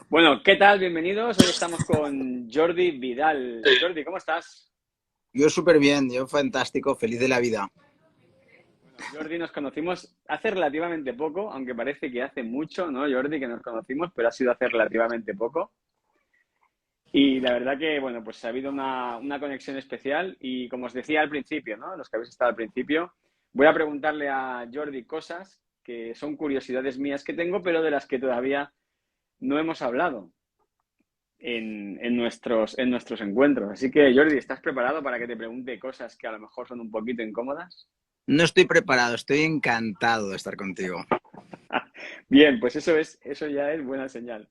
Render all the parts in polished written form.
Bueno, ¿qué tal? Bienvenidos. Hoy estamos con Jordi Vidal. Jordi, ¿cómo estás? Yo súper bien, yo fantástico, feliz de la vida. Bueno, Jordi, nos conocimos hace relativamente poco, aunque parece que hace mucho, ¿no, Jordi, que nos conocimos, pero ha sido hace relativamente poco. Y la verdad que, bueno, pues ha habido una conexión especial y como os decía al principio, ¿no? Los que habéis estado al principio, voy a preguntarle a Jordi cosas que son curiosidades mías que tengo, pero de las que todavía no hemos hablado en nuestros encuentros. Así que, Jordi, ¿estás preparado para que te pregunte cosas que a lo mejor son un poquito incómodas? No estoy preparado, estoy encantado de estar contigo. Bien, pues eso ya es buena señal.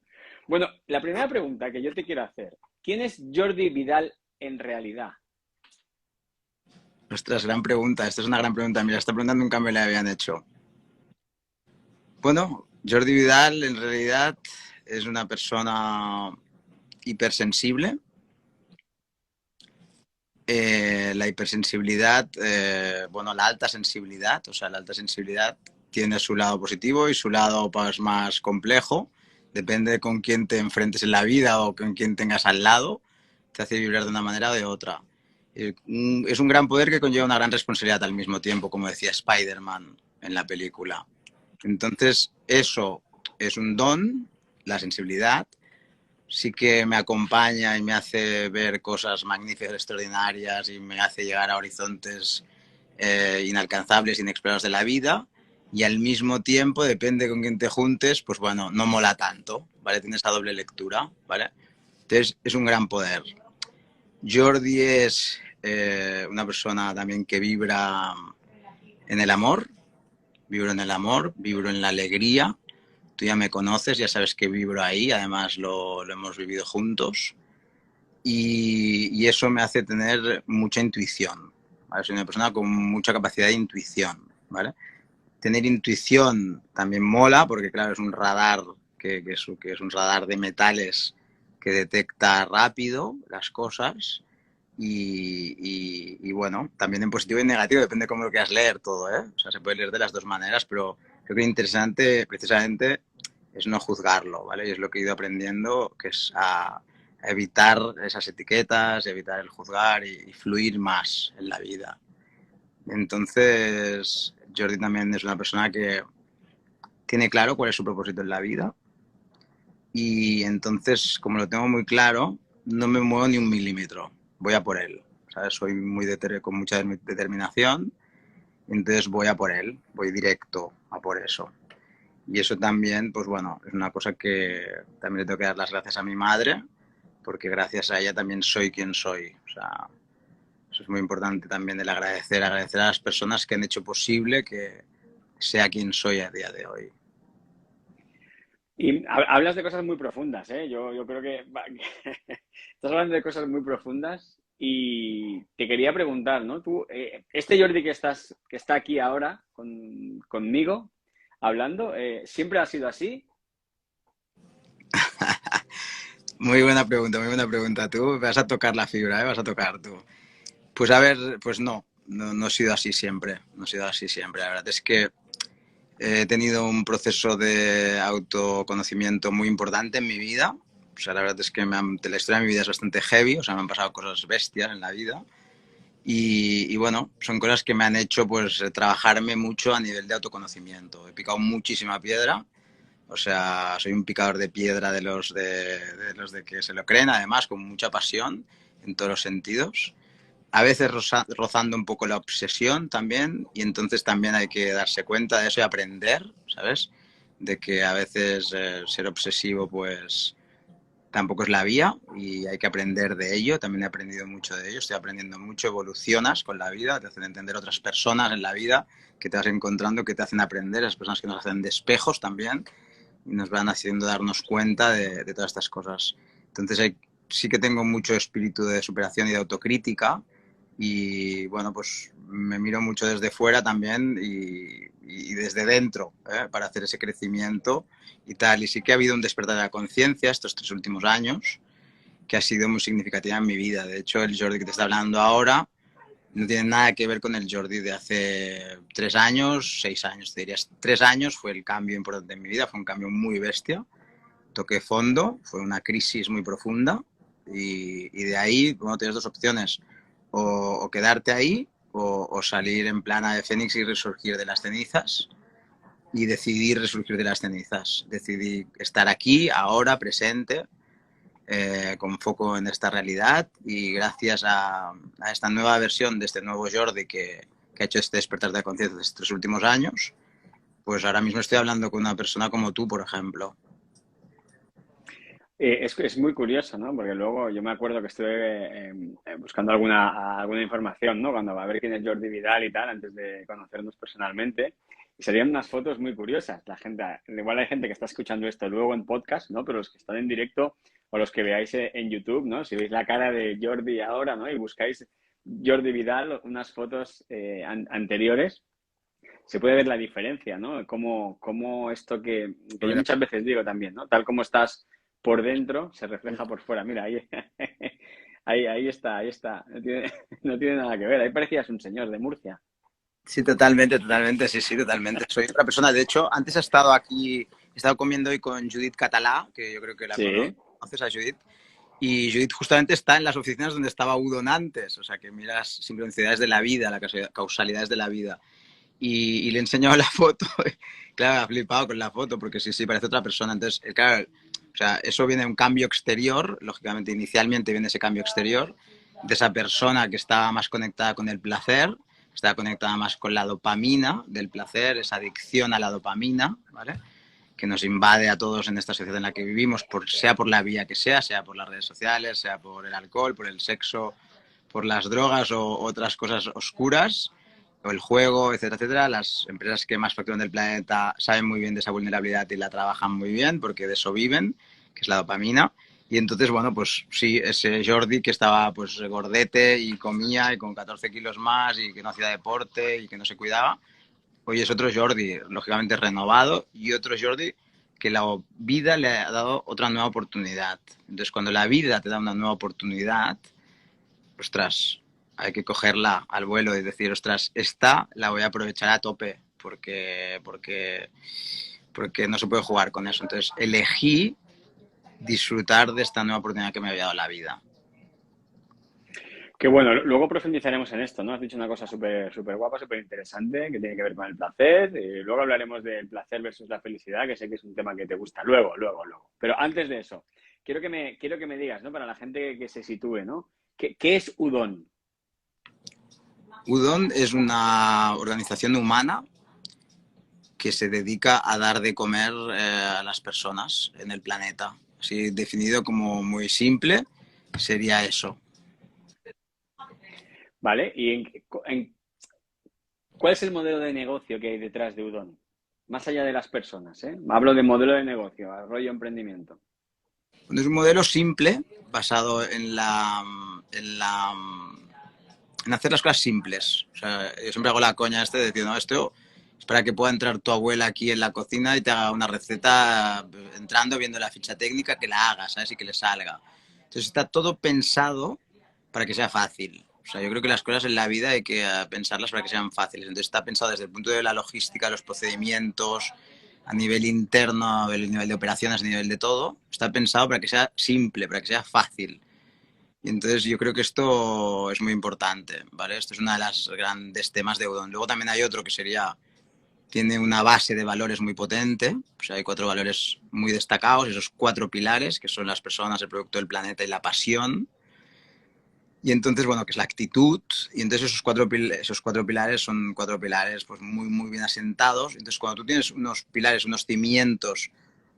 Bueno, la primera pregunta que yo te quiero hacer, ¿quién es Jordi Vidal en realidad? Ostras, gran pregunta, esta es una gran pregunta. Mira, esta pregunta nunca me la habían hecho. Bueno, Jordi Vidal en realidad es una persona hipersensible. La hipersensibilidad, bueno, la alta sensibilidad, o sea, la alta sensibilidad tiene su lado positivo y su lado pues, más complejo. Depende de con quién te enfrentes en la vida o con quién tengas al lado, te hace vibrar de una manera o de otra. Es un gran poder que conlleva una gran responsabilidad al mismo tiempo, como decía Spider-Man en la película. Entonces, eso es un don, la sensibilidad, sí que me acompaña y me hace ver cosas magníficas, extraordinarias y me hace llegar a horizontes inalcanzables, inexplorados de la vida. Y al mismo tiempo, depende con quién te juntes, pues bueno, no mola tanto, ¿vale? Tienes esa doble lectura, ¿vale? Entonces, es un gran poder. Jordi es una persona también que vibra en el amor, vibro en el amor, vibro en la alegría. Tú ya me conoces, ya sabes que vibro ahí, además lo hemos vivido juntos. Y eso me hace tener mucha intuición, ¿vale? Soy una persona con mucha capacidad de intuición, ¿vale? Tener intuición también mola porque, claro, es un radar que es un radar de metales que detecta rápido las cosas y, bueno, también en positivo y en negativo, depende de cómo lo quieras leer todo, ¿eh? O sea, se puede leer de las dos maneras, pero creo que lo interesante precisamente es no juzgarlo, ¿vale? Y es lo que he ido aprendiendo, que es a evitar esas etiquetas, evitar el juzgar y fluir más en la vida. Entonces, Jordi también es una persona que tiene claro cuál es su propósito en la vida y entonces, como lo tengo muy claro, no me muevo ni un milímetro, voy a por él. ¿Sabes? Soy con mucha determinación, entonces voy a por él, voy directo a por eso. Y eso también, pues bueno, es una cosa que también le tengo que dar las gracias a mi madre, porque gracias a ella también soy quien soy. O sea, eso es muy importante también el agradecer a las personas que han hecho posible que sea quien soy a día de hoy. Y hablas de cosas muy profundas, ¿eh? Yo creo que, estás hablando de cosas muy profundas y te quería preguntar, ¿no? Tú, este Jordi que está aquí ahora conmigo hablando, ¿siempre ha sido así? Muy buena pregunta, muy buena pregunta. Tú vas a tocar la fibra, ¿eh? Vas a tocar tú. Pues a ver, pues no he sido así siempre, no he sido así siempre. La verdad es que he tenido un proceso de autoconocimiento muy importante en mi vida. O sea, la verdad es que la historia de mi vida es bastante heavy, o sea, me han pasado cosas bestias en la vida. Y bueno, son cosas que me han hecho pues trabajarme mucho a nivel de autoconocimiento. He picado muchísima piedra, o sea, soy un picador de piedra de los de que se lo creen, además, con mucha pasión en todos los sentidos. A veces rozando un poco la obsesión también, y entonces también hay que darse cuenta de eso y aprender, ¿sabes? De que a veces ser obsesivo pues tampoco es la vía y hay que aprender de ello. También he aprendido mucho de ello, estoy aprendiendo mucho, evolucionas con la vida, te hacen entender otras personas en la vida que te vas encontrando, que te hacen aprender, las personas que nos hacen de espejos también y nos van haciendo darnos cuenta de todas estas cosas. Entonces sí que tengo mucho espíritu de superación y de autocrítica y bueno, pues me miro mucho desde fuera también y desde dentro, para hacer ese crecimiento y tal. Y sí que ha habido un despertar de la conciencia estos 3 últimos años que ha sido muy significativa en mi vida. De hecho, el Jordi que te está hablando ahora no tiene nada que ver con el Jordi de hace 3 años, 6 años. Te dirías, 3 años fue el cambio importante en mi vida, fue un cambio muy bestia. toqué fondo, fue una crisis muy profunda y de ahí, bueno, tienes dos opciones, o quedarte ahí o salir en plana de Fénix y resurgir de las cenizas. Y decidí resurgir de las cenizas. Decidí estar aquí, ahora, presente, con foco en esta realidad y gracias a esta nueva versión de este nuevo Jordi que ha hecho este despertar de conciencia estos últimos años, pues ahora mismo estoy hablando con una persona como tú, por ejemplo. Es muy curioso, ¿no? Porque luego yo me acuerdo que estuve buscando alguna información, ¿no? Cuando va a ver quién es Jordi Vidal y tal, antes de conocernos personalmente. Y salían unas fotos muy curiosas. La gente, igual hay gente que está escuchando esto luego en podcast, ¿no? Pero los que están en directo o los que veáis en YouTube, ¿no? Si veis la cara de Jordi ahora, ¿no? Y buscáis Jordi Vidal, unas fotos anteriores, se puede ver la diferencia, ¿no? Cómo esto que yo muchas veces digo también, ¿no? Tal como estás por dentro, se refleja por fuera. Mira, ahí, ahí está, ahí está. No tiene nada que ver. Ahí parecías un señor de Murcia. Sí, totalmente, totalmente, sí, sí, totalmente. Soy otra persona. De hecho, antes he estado aquí, he estado comiendo hoy con Judith Catalá, que yo creo que la Sí. conoces a Judith. Y Judith justamente está en las oficinas donde estaba Udon antes, o sea que miras sincronicidades de la vida, las causalidades de la vida. Y le he enseñado la foto, y, claro, ha flipado con la foto porque sí, sí, parece otra persona. Entonces, claro, o sea, eso viene de un cambio exterior, lógicamente, inicialmente viene ese cambio exterior, de esa persona que estaba más conectada con el placer, estaba conectada más con la dopamina del placer, esa adicción a la dopamina, ¿vale? Que nos invade a todos en esta sociedad en la que vivimos, sea por la vía que sea por las redes sociales, sea por el alcohol, por el sexo, por las drogas o otras cosas oscuras, o el juego, etcétera, etcétera. Las empresas que más facturan del planeta saben muy bien de esa vulnerabilidad y la trabajan muy bien porque de eso viven, que es la dopamina. Y entonces, bueno, pues sí, ese Jordi que estaba pues gordete y comía y con 14 kilos más y que no hacía deporte y que no se cuidaba, hoy es otro Jordi, lógicamente renovado, y otro Jordi que la vida le ha dado otra nueva oportunidad. Entonces, cuando la vida te da una nueva oportunidad, ostras, hay que cogerla al vuelo y decir, ostras, esta la voy a aprovechar a tope, porque no se puede jugar con eso. Entonces, elegí disfrutar de esta nueva oportunidad que me había dado la vida. Que bueno, luego profundizaremos en esto, ¿no? Has dicho una cosa súper guapa, súper interesante, que tiene que ver con el placer. Y luego hablaremos del placer versus la felicidad, que sé que es un tema que te gusta. Luego. Pero antes de eso, quiero que me digas, ¿no? Para la gente que se sitúe, ¿no? ¿Qué es Udon? Udon es una organización humana que se dedica a dar de comer a las personas en el planeta. Así definido como muy simple, sería eso. ¿Vale? ¿Cuál es el modelo de negocio que hay detrás de Udon? Más allá de las personas, ¿eh? Hablo de modelo de negocio, rollo emprendimiento. Es un modelo simple, basado en hacer las cosas simples. O sea, yo siempre hago la coña de decir, no, esto es para que pueda entrar tu abuela aquí en la cocina y te haga una receta entrando, viendo la ficha técnica, que la haga, ¿sabes? Y que le salga. Entonces está todo pensado para que sea fácil. O sea, yo creo que las cosas en la vida hay que pensarlas para que sean fáciles. Entonces está pensado desde el punto de la logística, los procedimientos, a nivel interno, a nivel de operaciones, a nivel de todo. Está pensado para que sea simple, para que sea fácil. Y entonces yo creo que esto es muy importante, ¿vale? Esto es uno de los grandes temas de Udon. Luego también hay otro que sería, tiene una base de valores muy potente, o sea, hay 4 valores muy destacados, esos 4 pilares, que son las personas, el producto del planeta y la pasión. Y entonces, bueno, que es la actitud. Y entonces esos cuatro pilares son 4 pilares pues muy bien asentados. Entonces, cuando tú tienes unos pilares, unos cimientos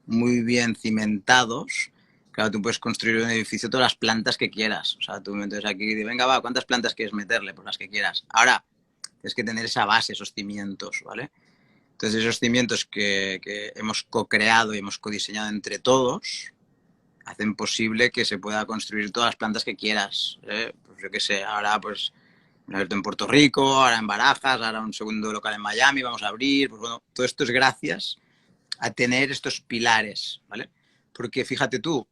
muy bien cimentados, claro, tú puedes construir un edificio todas las plantas que quieras. O sea, tú metes aquí y dices, venga, va, ¿cuántas plantas quieres meterle? Pues las que quieras. Ahora, tienes que tener esa base, esos cimientos, ¿vale? Entonces, esos cimientos que hemos co-creado y hemos codiseñado entre todos, hacen posible que se pueda construir todas las plantas que quieras. Pues yo qué sé, ahora pues abierto en Puerto Rico, ahora en Barajas, ahora un segundo local en Miami, vamos a abrir. Pues bueno, todo esto es gracias a tener estos pilares, ¿vale? Porque fíjate tú,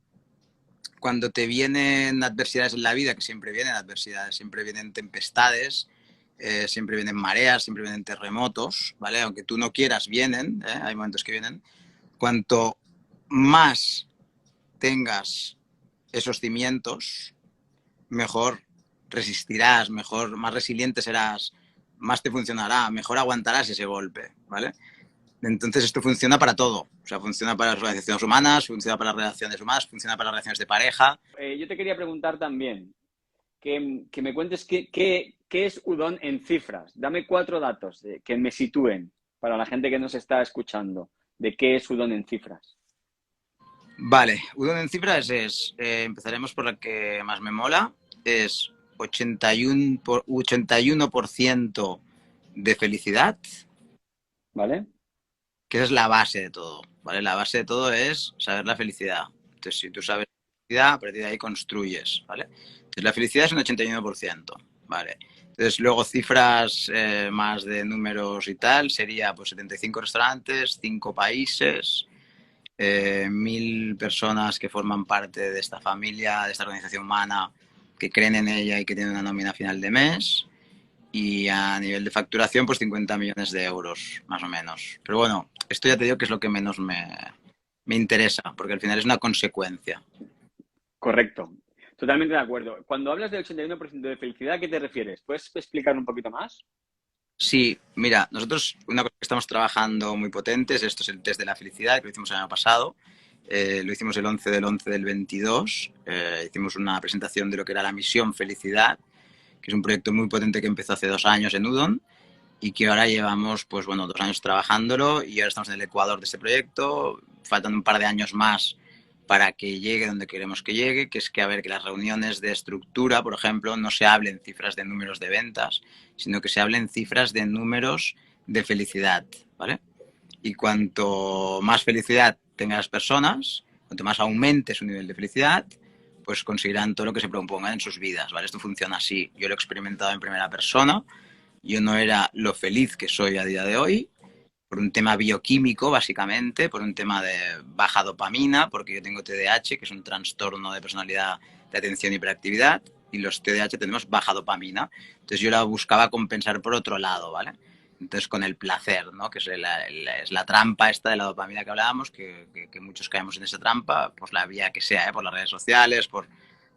cuando te vienen adversidades en la vida, que siempre vienen adversidades, siempre vienen tempestades, siempre vienen mareas, siempre vienen terremotos, ¿vale? Aunque tú no quieras, vienen, hay momentos que vienen. Cuanto más tengas esos cimientos, mejor resistirás, mejor, más resiliente serás, más te funcionará, mejor aguantarás ese golpe, ¿vale? Entonces esto funciona para todo, o sea, funciona para las organizaciones humanas, funciona para las relaciones humanas, funciona para las relaciones de pareja. Yo te quería preguntar también que me cuentes qué es Udon en cifras. Dame 4 datos que me sitúen para la gente que nos está escuchando de qué es Udon en cifras. Vale, Udon en cifras es, empezaremos por la que más me mola, es 81% de felicidad, ¿Vale? que esa es la base de todo, ¿vale? La base de todo es saber la felicidad. Entonces, si tú sabes la felicidad, a partir de ahí construyes, ¿vale? Entonces, la felicidad es un 81%, ¿vale? Entonces, luego cifras más de números y tal, sería pues 75 restaurantes, 5 países, 1000 personas que forman parte de esta familia, de esta organización humana, que creen en ella y que tienen una nómina a final de mes. Y a nivel de facturación, pues 50 millones de euros, más o menos. Pero bueno, esto ya te digo que es lo que menos me interesa, porque al final es una consecuencia. Correcto. Totalmente de acuerdo. Cuando hablas del 81% de felicidad, ¿a qué te refieres? ¿Puedes explicar un poquito más? Sí, mira, nosotros una cosa que estamos trabajando muy potente es esto, es el test de la felicidad, que lo hicimos el año pasado. Lo hicimos el 11 del 11 del 22. Hicimos una presentación de lo que era la misión felicidad, que es un proyecto muy potente que empezó hace 2 años en Udon y que ahora llevamos, pues bueno, 2 años trabajándolo y ahora estamos en el Ecuador de este proyecto. Faltan un par de años más para que llegue donde queremos que llegue, que es que, a ver, que las reuniones de estructura, por ejemplo, no se hablen cifras de números de ventas, sino que se hablen cifras de números de felicidad, ¿vale? Y cuanto más felicidad tengan las personas, cuanto más aumente su nivel de felicidad, pues conseguirán todo lo que se propongan en sus vidas, ¿vale? Esto funciona así. Yo lo he experimentado en primera persona. Yo no era lo feliz que soy a día de hoy, por un tema bioquímico, básicamente, por un tema de baja dopamina, porque yo tengo TDAH, que es un trastorno de personalidad de atención y hiperactividad, y los TDAH tenemos baja dopamina. Entonces yo la buscaba compensar por otro lado, ¿vale? Entonces con el placer, ¿no? Que es la trampa esta de la dopamina que hablábamos, que muchos caemos en esa trampa, pues la vía que sea, ¿eh? Por las redes sociales, por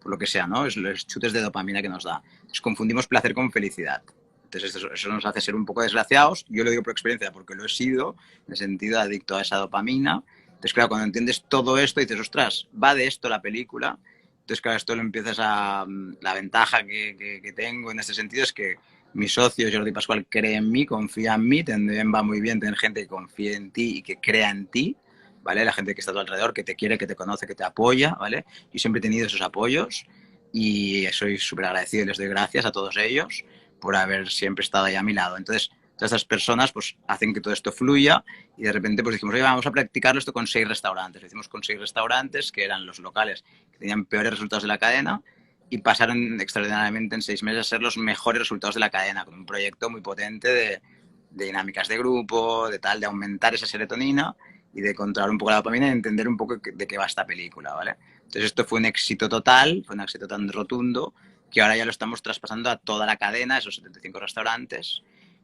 lo que sea, ¿no? Es los chutes de dopamina que nos da. Entonces confundimos placer con felicidad. Entonces eso nos hace ser un poco desgraciados. Yo lo digo por experiencia porque lo he sido, en el sentido adicto a esa dopamina. Entonces, claro, cuando entiendes todo esto dices, ostras, va de esto la película. Entonces, claro, esto lo empiezas a... La ventaja que tengo en este sentido es que mi socio Jordi Pascual cree en mí, confía en mí, también va muy bien tener gente que confíe en ti y que crea en ti, ¿vale? La gente que está a tu alrededor, que te quiere, que te conoce, que te apoya, ¿vale? Yo siempre he tenido esos apoyos y soy súper agradecido y les doy gracias a todos ellos por haber siempre estado ahí a mi lado. Entonces, todas estas personas pues hacen que todo esto fluya y de repente pues dijimos, oye, vamos a practicarlo esto con 6 restaurantes. Lo hicimos con 6 restaurantes que eran los locales que tenían peores resultados de la cadena y pasaron extraordinariamente en 6 meses a ser los mejores resultados de la cadena, con un proyecto muy potente de dinámicas de grupo, de tal, de aumentar esa serotonina y de controlar un poco la dopamina y de entender un poco de qué va esta película, ¿vale? Entonces esto fue un éxito total, fue un éxito tan rotundo que ahora ya lo estamos traspasando a toda la cadena, esos 75 restaurantes.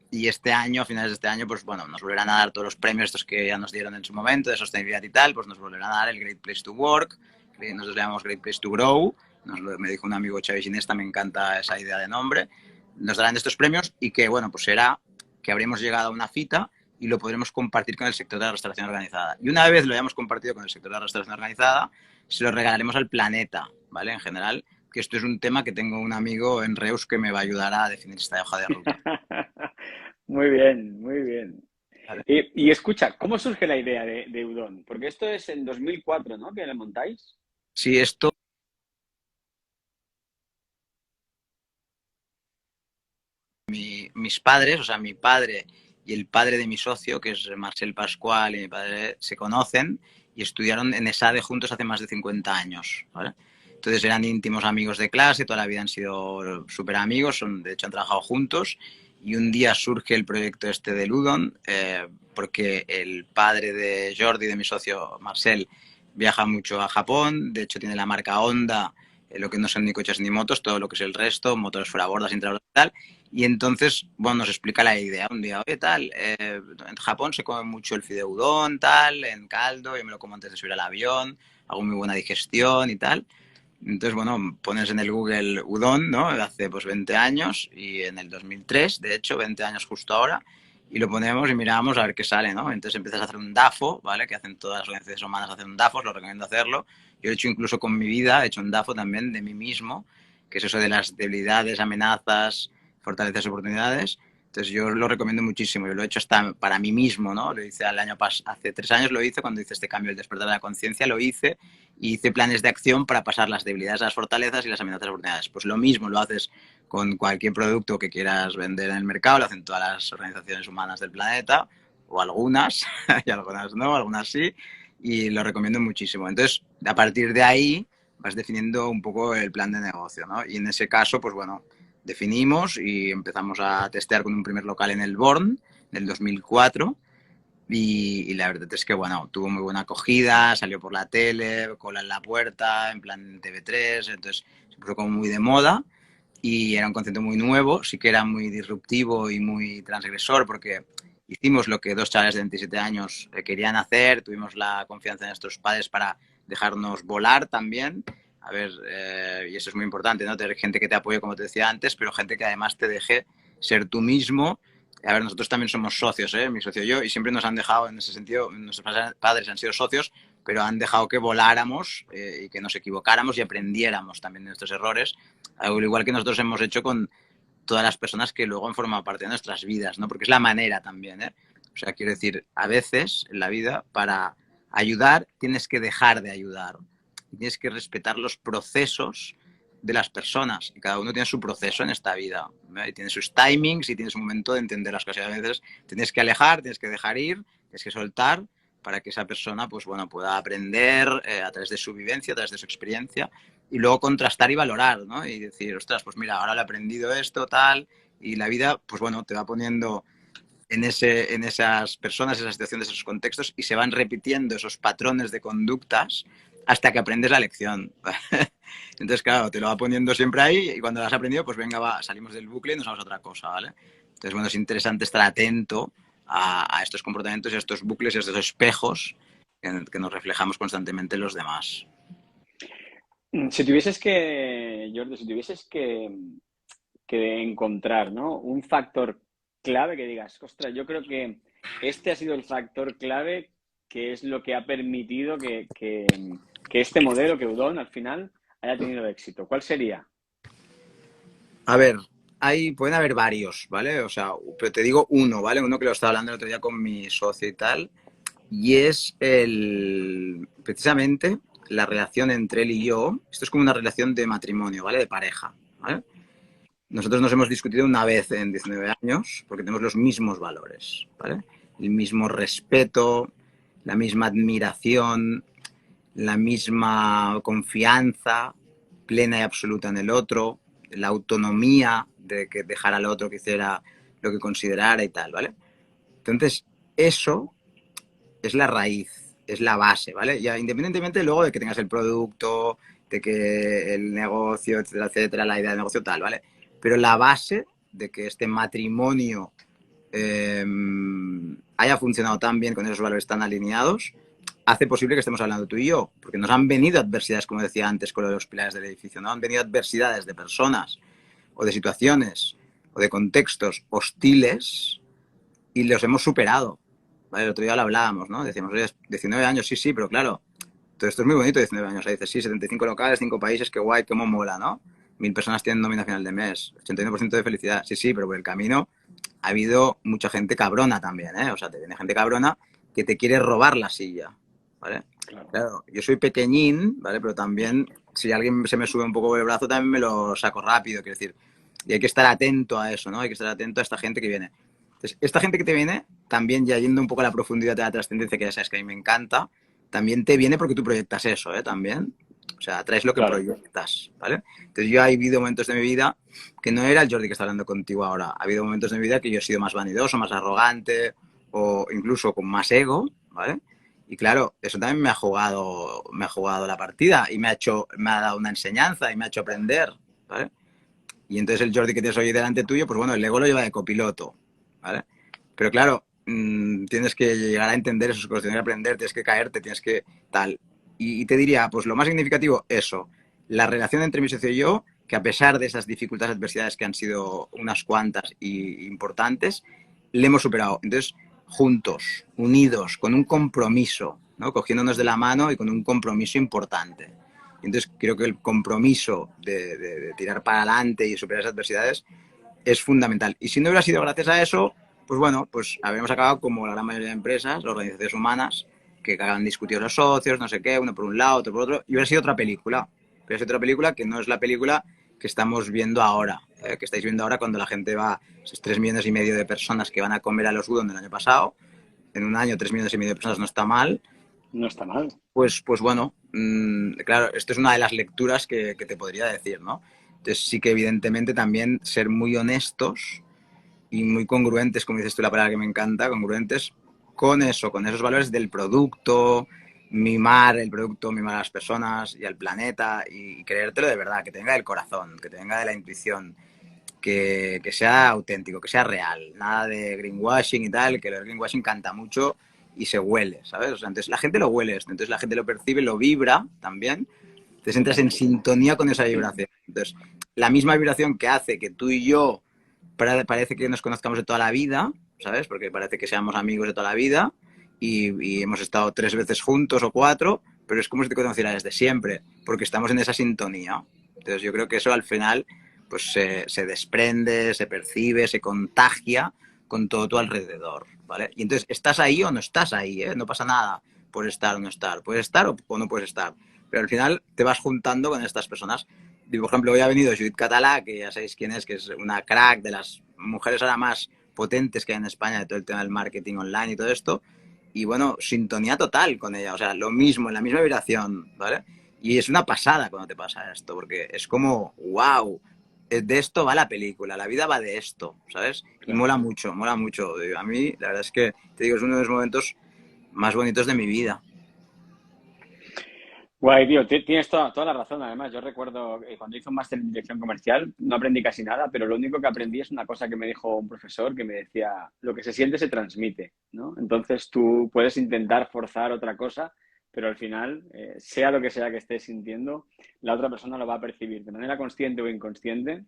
Y este año, a finales de este año, pues bueno, nos volverán a dar todos los premios estos que ya nos dieron en su momento de sostenibilidad y tal, pues nos volverán a dar el Great Place to Work, que nosotros le llamamos Great Place to Grow, me dijo un amigo Xavi Ginesta, me encanta esa idea de nombre, nos darán estos premios y que, bueno, pues será que habremos llegado a una cita y lo podremos compartir con el sector de la restauración organizada. Y una vez lo hayamos compartido con el sector de la restauración organizada, se lo regalaremos al planeta, ¿vale? En general, que esto es un tema que tengo un amigo en Reus que me va a ayudar a definir esta hoja de ruta. Muy bien, muy bien. ¿Vale? Y escucha, ¿cómo surge la idea de Udon? Porque esto es en 2004, ¿no? Que lo montáis. Si esto, mis padres, o sea, mi padre y el padre de mi socio, que es Marcel Pascual, y mi padre se conocen y estudiaron en ESADE juntos hace más de 50 años, ¿vale? Entonces eran íntimos amigos de clase, toda la vida han sido súper amigos, de hecho han trabajado juntos y un día surge el proyecto este de Ludon porque el padre de Jordi, de mi socio Marcel, viaja mucho a Japón, de hecho tiene la marca Honda, lo que no son ni coches ni motos, todo lo que es el resto, motores fuera bordas, intrabordas y tal. Y entonces, bueno, nos explica la idea. Un día, oye, tal, en Japón se come mucho el fideudon, tal, en caldo, yo me lo como antes de subir al avión, hago muy buena digestión y tal. Entonces, bueno, pones en el Google udon, ¿no? Hace pues 20 años y en el 2003, de hecho, 20 años justo ahora, y lo ponemos y miramos a ver qué sale, ¿no? Entonces empiezas a hacer un DAFO, ¿vale? Que hacen todas las organizaciones humanas, hacen un DAFO, os lo recomiendo hacerlo. Yo he hecho incluso con mi vida, he hecho un DAFO también de mí mismo, que es eso de las debilidades, amenazas, fortalezas, oportunidades. Entonces yo lo recomiendo muchísimo, yo lo he hecho hasta para mí mismo, ¿no? Lo hice el año hace 3 años lo hice, cuando hice este cambio, el despertar de la conciencia, lo hice y hice planes de acción para pasar las debilidades a las fortalezas y las amenazas a las oportunidades. Pues lo mismo lo haces con cualquier producto que quieras vender en el mercado, lo hacen todas las organizaciones humanas del planeta, o algunas, y algunas no, algunas sí, y lo recomiendo muchísimo. Entonces, a partir de ahí vas definiendo un poco el plan de negocio, ¿no? Y en ese caso, pues bueno, definimos y empezamos a testear con un primer local en el Born, en el 2004, y la verdad es que, bueno, tuvo muy buena acogida, salió por la tele, cola en la puerta, en plan TV3, entonces se puso como muy de moda y era un concepto muy nuevo, sí que era muy disruptivo y muy transgresor porque hicimos lo que dos chavales de 27 años querían hacer, tuvimos la confianza en nuestros padres para dejarnos volar también. A ver, y eso es muy importante, ¿no? Tener gente que te apoye, como te decía antes, pero gente que además te deje ser tú mismo. A ver, nosotros también somos socios, ¿eh? Mi socio y yo, y siempre nos han dejado, en ese sentido, nuestros padres han sido socios, pero han dejado que voláramos y que nos equivocáramos y aprendiéramos también de nuestros errores, al igual que nosotros hemos hecho con todas las personas que luego han formado parte de nuestras vidas, ¿no? Porque es la manera también, ¿eh? O sea, quiero decir, a veces en la vida para ayudar tienes que dejar de ayudar. Tienes que respetar los procesos de las personas. Y cada uno tiene su proceso en esta vida. ¿Eh? Y tiene sus timings y tienes un momento de entender las cosas. Y a veces tienes que alejar, tienes que dejar ir, tienes que soltar para que esa persona, pues bueno, pueda aprender a través de su vivencia, a través de su experiencia y luego contrastar y valorar, ¿no? Y decir, ostras, pues mira, ahora le he aprendido esto, tal, y la vida, pues bueno, te va poniendo en esas personas, esas situaciones, esos contextos, y se van repitiendo esos patrones de conductas hasta que aprendes la lección. Entonces, claro, te lo va poniendo siempre ahí y cuando lo has aprendido, pues venga, va, salimos del bucle y nos vamos a otra cosa, ¿vale? Entonces, bueno, es interesante estar atento a estos comportamientos y a estos bucles y a estos espejos que nos reflejamos constantemente en los demás. Si tuvieses que, Jordi, si tuvieses que encontrar, ¿no? Un factor clave que digas, ostras, yo creo que este ha sido el factor clave que es lo que ha permitido que este modelo, que Udon al final haya tenido éxito. ¿Cuál sería? A ver, pueden haber varios, ¿vale? O sea, pero te digo uno, ¿vale? Uno que lo estaba hablando el otro día con mi socio y tal, y es precisamente la relación entre él y yo. Esto es como una relación de matrimonio, ¿vale? De pareja, ¿vale? Nosotros nos hemos discutido una vez en 19 años porque tenemos los mismos valores, ¿vale? El mismo respeto, la misma admiración, la misma confianza plena y absoluta en el otro, la autonomía de que dejar al otro que hiciera lo que considerara y tal, ¿vale? Entonces, eso es la raíz, es la base, ¿vale? Ya independientemente luego de que tengas el producto, de que el negocio, etcétera, etcétera, la idea de negocio tal, ¿vale? Pero la base de que este matrimonio eh, haya funcionado tan bien con esos valores tan alineados, hace posible que estemos hablando tú y yo, porque nos han venido adversidades, como decía antes con lo de los pilares del edificio, ¿no? Han venido adversidades de personas o de situaciones o de contextos hostiles y los hemos superado. ¿Vale? El otro día lo hablábamos, ¿no? Decíamos, oye, 19 años, sí, sí, pero claro, todo esto es muy bonito, 19 años. Ahí dices, sí, 75 locales, 5 países, qué guay, cómo mola, ¿no? 1000 personas tienen nómina final de mes, 81% de felicidad. Sí, sí, pero por el camino ha habido mucha gente cabrona también, ¿eh? O sea, te viene gente cabrona que te quiere robar la silla, ¿vale? Claro. Claro, yo soy pequeñín, ¿vale? Pero también, si alguien se me sube un poco el brazo, también me lo saco rápido, quiero decir. Y hay que estar atento a eso, ¿no? Hay que estar atento a esta gente que viene. Entonces, esta gente que te viene, también ya yendo un poco a la profundidad de la trascendencia, que ya sabes que a mí me encanta, también te viene porque tú proyectas eso, ¿eh? También. O sea, traes lo que Claro. proyectas, ¿vale? Entonces yo ha habido momentos de mi vida que no era el Jordi que está hablando contigo ahora. Ha habido momentos de mi vida que yo he sido más vanidoso, más arrogante o incluso con más ego, ¿vale? Y claro, eso también me ha jugado la partida y me ha dado una enseñanza y me ha hecho aprender, ¿vale? Y entonces el Jordi que tienes hoy delante tuyo, pues bueno, el ego lo lleva de copiloto, ¿vale? Pero claro, tienes que llegar a entender eso, tienes que aprender, tienes que caerte, tienes que tal. Y te diría, pues lo más significativo, eso, la relación entre mi socio y yo, que a pesar de esas dificultades, adversidades que han sido unas cuantas y importantes, le hemos superado. Entonces, juntos, unidos, con un compromiso, ¿no? Cogiéndonos de la mano y con un compromiso importante. Entonces, creo que el compromiso de tirar para adelante y superar esas adversidades es fundamental. Y si no hubiera sido gracias a eso, pues bueno, pues habríamos acabado como la gran mayoría de empresas, organizaciones humanas, que han discutido los socios, no sé qué, uno por un lado, otro por otro, y hubiera sido otra película. Pero hubiera sido otra película que no es la película que estamos viendo ahora, que estáis viendo ahora cuando la gente va, esos 3,5 millones de personas que van a comer a los Udon del año pasado, en un año 3,5 millones de personas no está mal. No está mal. Pues bueno, claro, esto es una de las lecturas que te podría decir, ¿no? Entonces sí que evidentemente también ser muy honestos y muy congruentes, como dices tú la palabra que me encanta, congruentes con eso, con esos valores del producto, mimar el producto, mimar a las personas y al planeta y creértelo de verdad, que te venga del corazón, que te venga de la intuición, que sea auténtico, que sea real, nada de greenwashing y tal, que el greenwashing canta mucho y se huele, ¿sabes? O sea, entonces la gente lo huele, entonces la gente lo percibe, lo vibra también, te entras en Totalmente. sintonía con esa vibración. Entonces, la misma vibración que hace que tú y yo parece que nos conozcamos de toda la vida, ¿sabes? Porque parece que seamos amigos de toda la vida y hemos estado 3 veces juntos o 4, pero es como si te conociera desde siempre, porque estamos en esa sintonía. Entonces yo creo que eso al final pues se desprende, se percibe, se contagia con todo tu alrededor, ¿vale? Y entonces, ¿estás ahí o no estás ahí? ¿Eh? No pasa nada por estar o no estar. Puedes estar o no puedes estar. Pero al final te vas juntando con estas personas. Y, por ejemplo, hoy ha venido Judith Catalá, que ya sabéis quién es, que es una crack de las mujeres ahora más potentes que hay en España de todo el tema del marketing online y todo esto. Y bueno, sintonía total con ella, o sea, lo mismo, en la misma vibración, ¿vale? Y es una pasada cuando te pasa esto, porque es como, wow, de esto va la película, la vida va de esto, ¿sabes? Y Claro. mola mucho, mola mucho. A mí, la verdad es que, te digo, es uno de los momentos más bonitos de mi vida. Guay, tío, tienes toda la razón. Además, yo recuerdo cuando hice un máster en dirección comercial, no aprendí casi nada, pero lo único que aprendí es una cosa que me dijo un profesor que me decía, lo que se siente se transmite, ¿no? Entonces tú puedes intentar forzar otra cosa, pero al final, sea lo que sea que estés sintiendo, la otra persona lo va a percibir de manera consciente o inconsciente,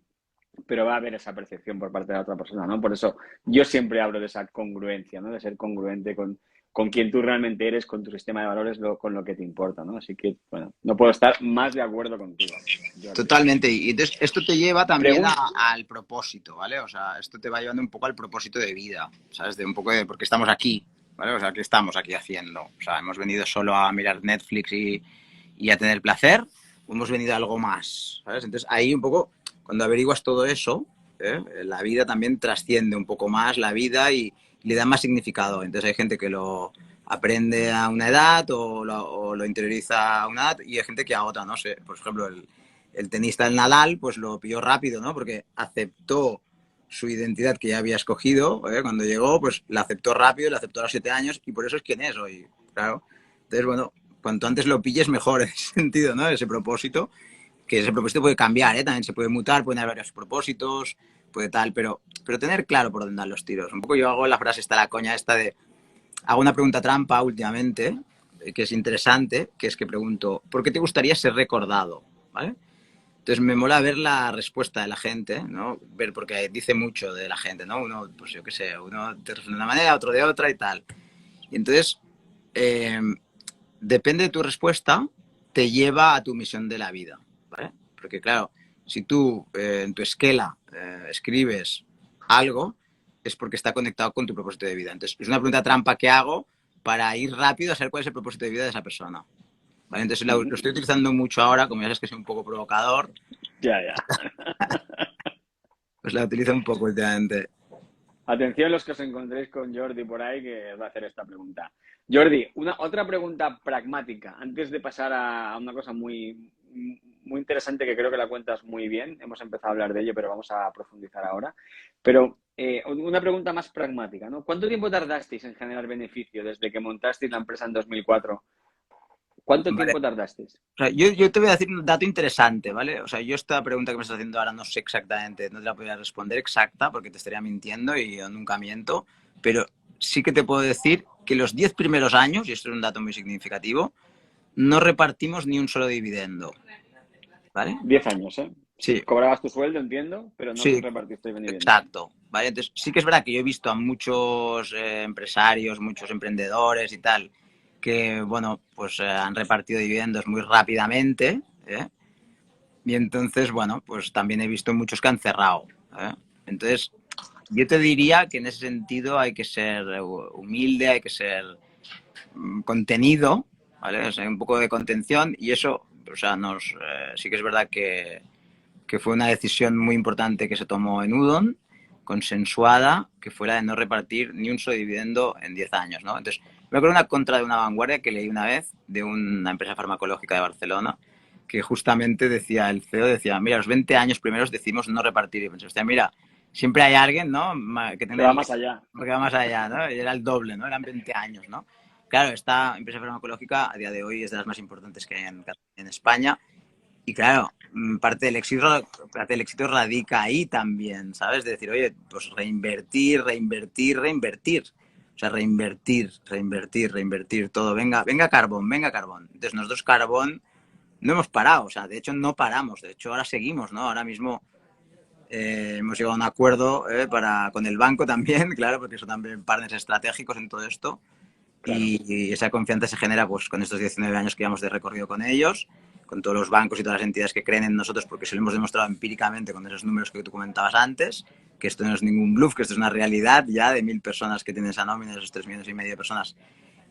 pero va a haber esa percepción por parte de la otra persona, ¿no? Por eso yo siempre hablo de esa congruencia, ¿no? De ser congruente con quien tú realmente eres, con tu sistema de valores, con lo que te importa, ¿no? Así que, bueno, no puedo estar más de acuerdo contigo, Jordi. Totalmente. Y entonces esto te lleva también Pregun al propósito, ¿vale? O sea, esto te va llevando un poco al propósito de vida, ¿sabes? De un poco de por qué estamos aquí, ¿vale? O sea, ¿qué estamos aquí haciendo? O sea, ¿hemos venido solo a mirar Netflix y a tener placer? ¿O hemos venido a algo más? ¿Sabes? Entonces ahí un poco, cuando averiguas todo eso, la vida también trasciende un poco más la vida y le da más significado. Entonces hay gente que lo aprende a una edad o lo interioriza a una edad y hay gente que a otra, no sé. Por ejemplo, el tenista el Nadal pues lo pilló rápido, ¿no? Porque aceptó su identidad que ya había escogido, cuando llegó, pues la aceptó rápido, la aceptó a los 7 años y por eso es quien es hoy, claro. Entonces, bueno, cuanto antes lo pilles mejor en ese sentido, ¿no? Ese propósito, que ese propósito puede cambiar, ¿eh? También se puede mutar, pueden haber varios propósitos, puede tal, pero tener claro por dónde dan los tiros. Un poco yo hago la frase, está la coña esta de, hago una pregunta trampa últimamente, que es interesante, que es que pregunto, ¿por qué te gustaría ser recordado? ¿Vale? Entonces me mola ver la respuesta de la gente, ¿no? Ver, porque dice mucho de la gente, ¿no? Uno, pues yo qué sé, uno te responde de una manera, otro de otra y tal. Y entonces, eh, depende de tu respuesta, te lleva a tu misión de la vida, ¿vale? Porque claro, si tú en tu esquela escribes algo, es porque está conectado con tu propósito de vida. Entonces, es una pregunta trampa que hago para ir rápido a saber cuál es el propósito de vida de esa persona. ¿Vale? Entonces, lo estoy utilizando mucho ahora, como ya sabes que soy un poco provocador, Ya, ya. pues la utilizo un poco últimamente. Atención los que os encontréis con Jordi por ahí que os va a hacer esta pregunta. Jordi, otra pregunta pragmática, antes de pasar a una cosa muy interesante que creo que la cuentas muy bien. Hemos empezado a hablar de ello, pero vamos a profundizar ahora. Pero una pregunta más pragmática, ¿no? ¿Cuánto tiempo tardasteis en generar beneficio desde que montasteis la empresa en 2004? ¿Cuánto Vale. tiempo tardasteis? O sea, yo te voy a decir un dato interesante, ¿vale? O sea, yo esta pregunta que me estás haciendo ahora no sé exactamente, no te la podría responder exacta porque te estaría mintiendo y yo nunca miento, pero sí que te puedo decir que los 10 primeros años, y esto es un dato muy significativo, no repartimos ni un solo dividendo, ¿vale? 10 años, ¿eh? Sí, Cobrabas tu sueldo, entiendo, pero no sí, repartiste dividendos. exacto, ¿vale? Entonces, sí que es verdad que yo he visto a muchos empresarios, muchos emprendedores y tal, que, bueno, pues han repartido dividendos muy rápidamente, ¿eh? Y entonces, bueno, pues también he visto muchos que han cerrado, ¿eh? Entonces, yo te diría que en ese sentido hay que ser humilde, hay que ser contenido, ¿vale? O sea, un poco de contención y eso, o sea, sí que es verdad que fue una decisión muy importante que se tomó en Udon, consensuada, que fue la de no repartir ni un solo dividendo en 10 años, ¿no? Entonces, me acuerdo una contra de una vanguardia que leí una vez de una empresa farmacológica de Barcelona, que justamente decía, el CEO decía, mira, los 20 años primeros decimos no repartir. Y pensé, hostia, mira, siempre hay alguien, ¿no? Que Que tiene va más allá. que va más allá, ¿no? Y era el doble, ¿no? Eran 20 años, ¿no? Claro, esta empresa farmacológica a día de hoy es de las más importantes que hay en España y claro, parte del éxito radica ahí también, ¿sabes? De decir, oye, pues reinvertir, reinvertir, reinvertir. O sea, reinvertir, reinvertir, reinvertir todo. Venga, venga carbón, venga carbón. Entonces nosotros carbón no hemos parado, o sea, de hecho no paramos, de hecho ahora seguimos, ¿no? Ahora mismo hemos llegado a un acuerdo con el banco también, claro, porque son también partners estratégicos en todo esto. Claro, Y esa confianza se genera pues con estos 19 años que llevamos de recorrido con ellos, con todos los bancos y todas las entidades que creen en nosotros, porque se lo hemos demostrado empíricamente con esos números que tú comentabas antes, que esto no es ningún bluff, que esto es una realidad ya de 1.000 personas que tienen esa nómina, esos 3,5 millones de personas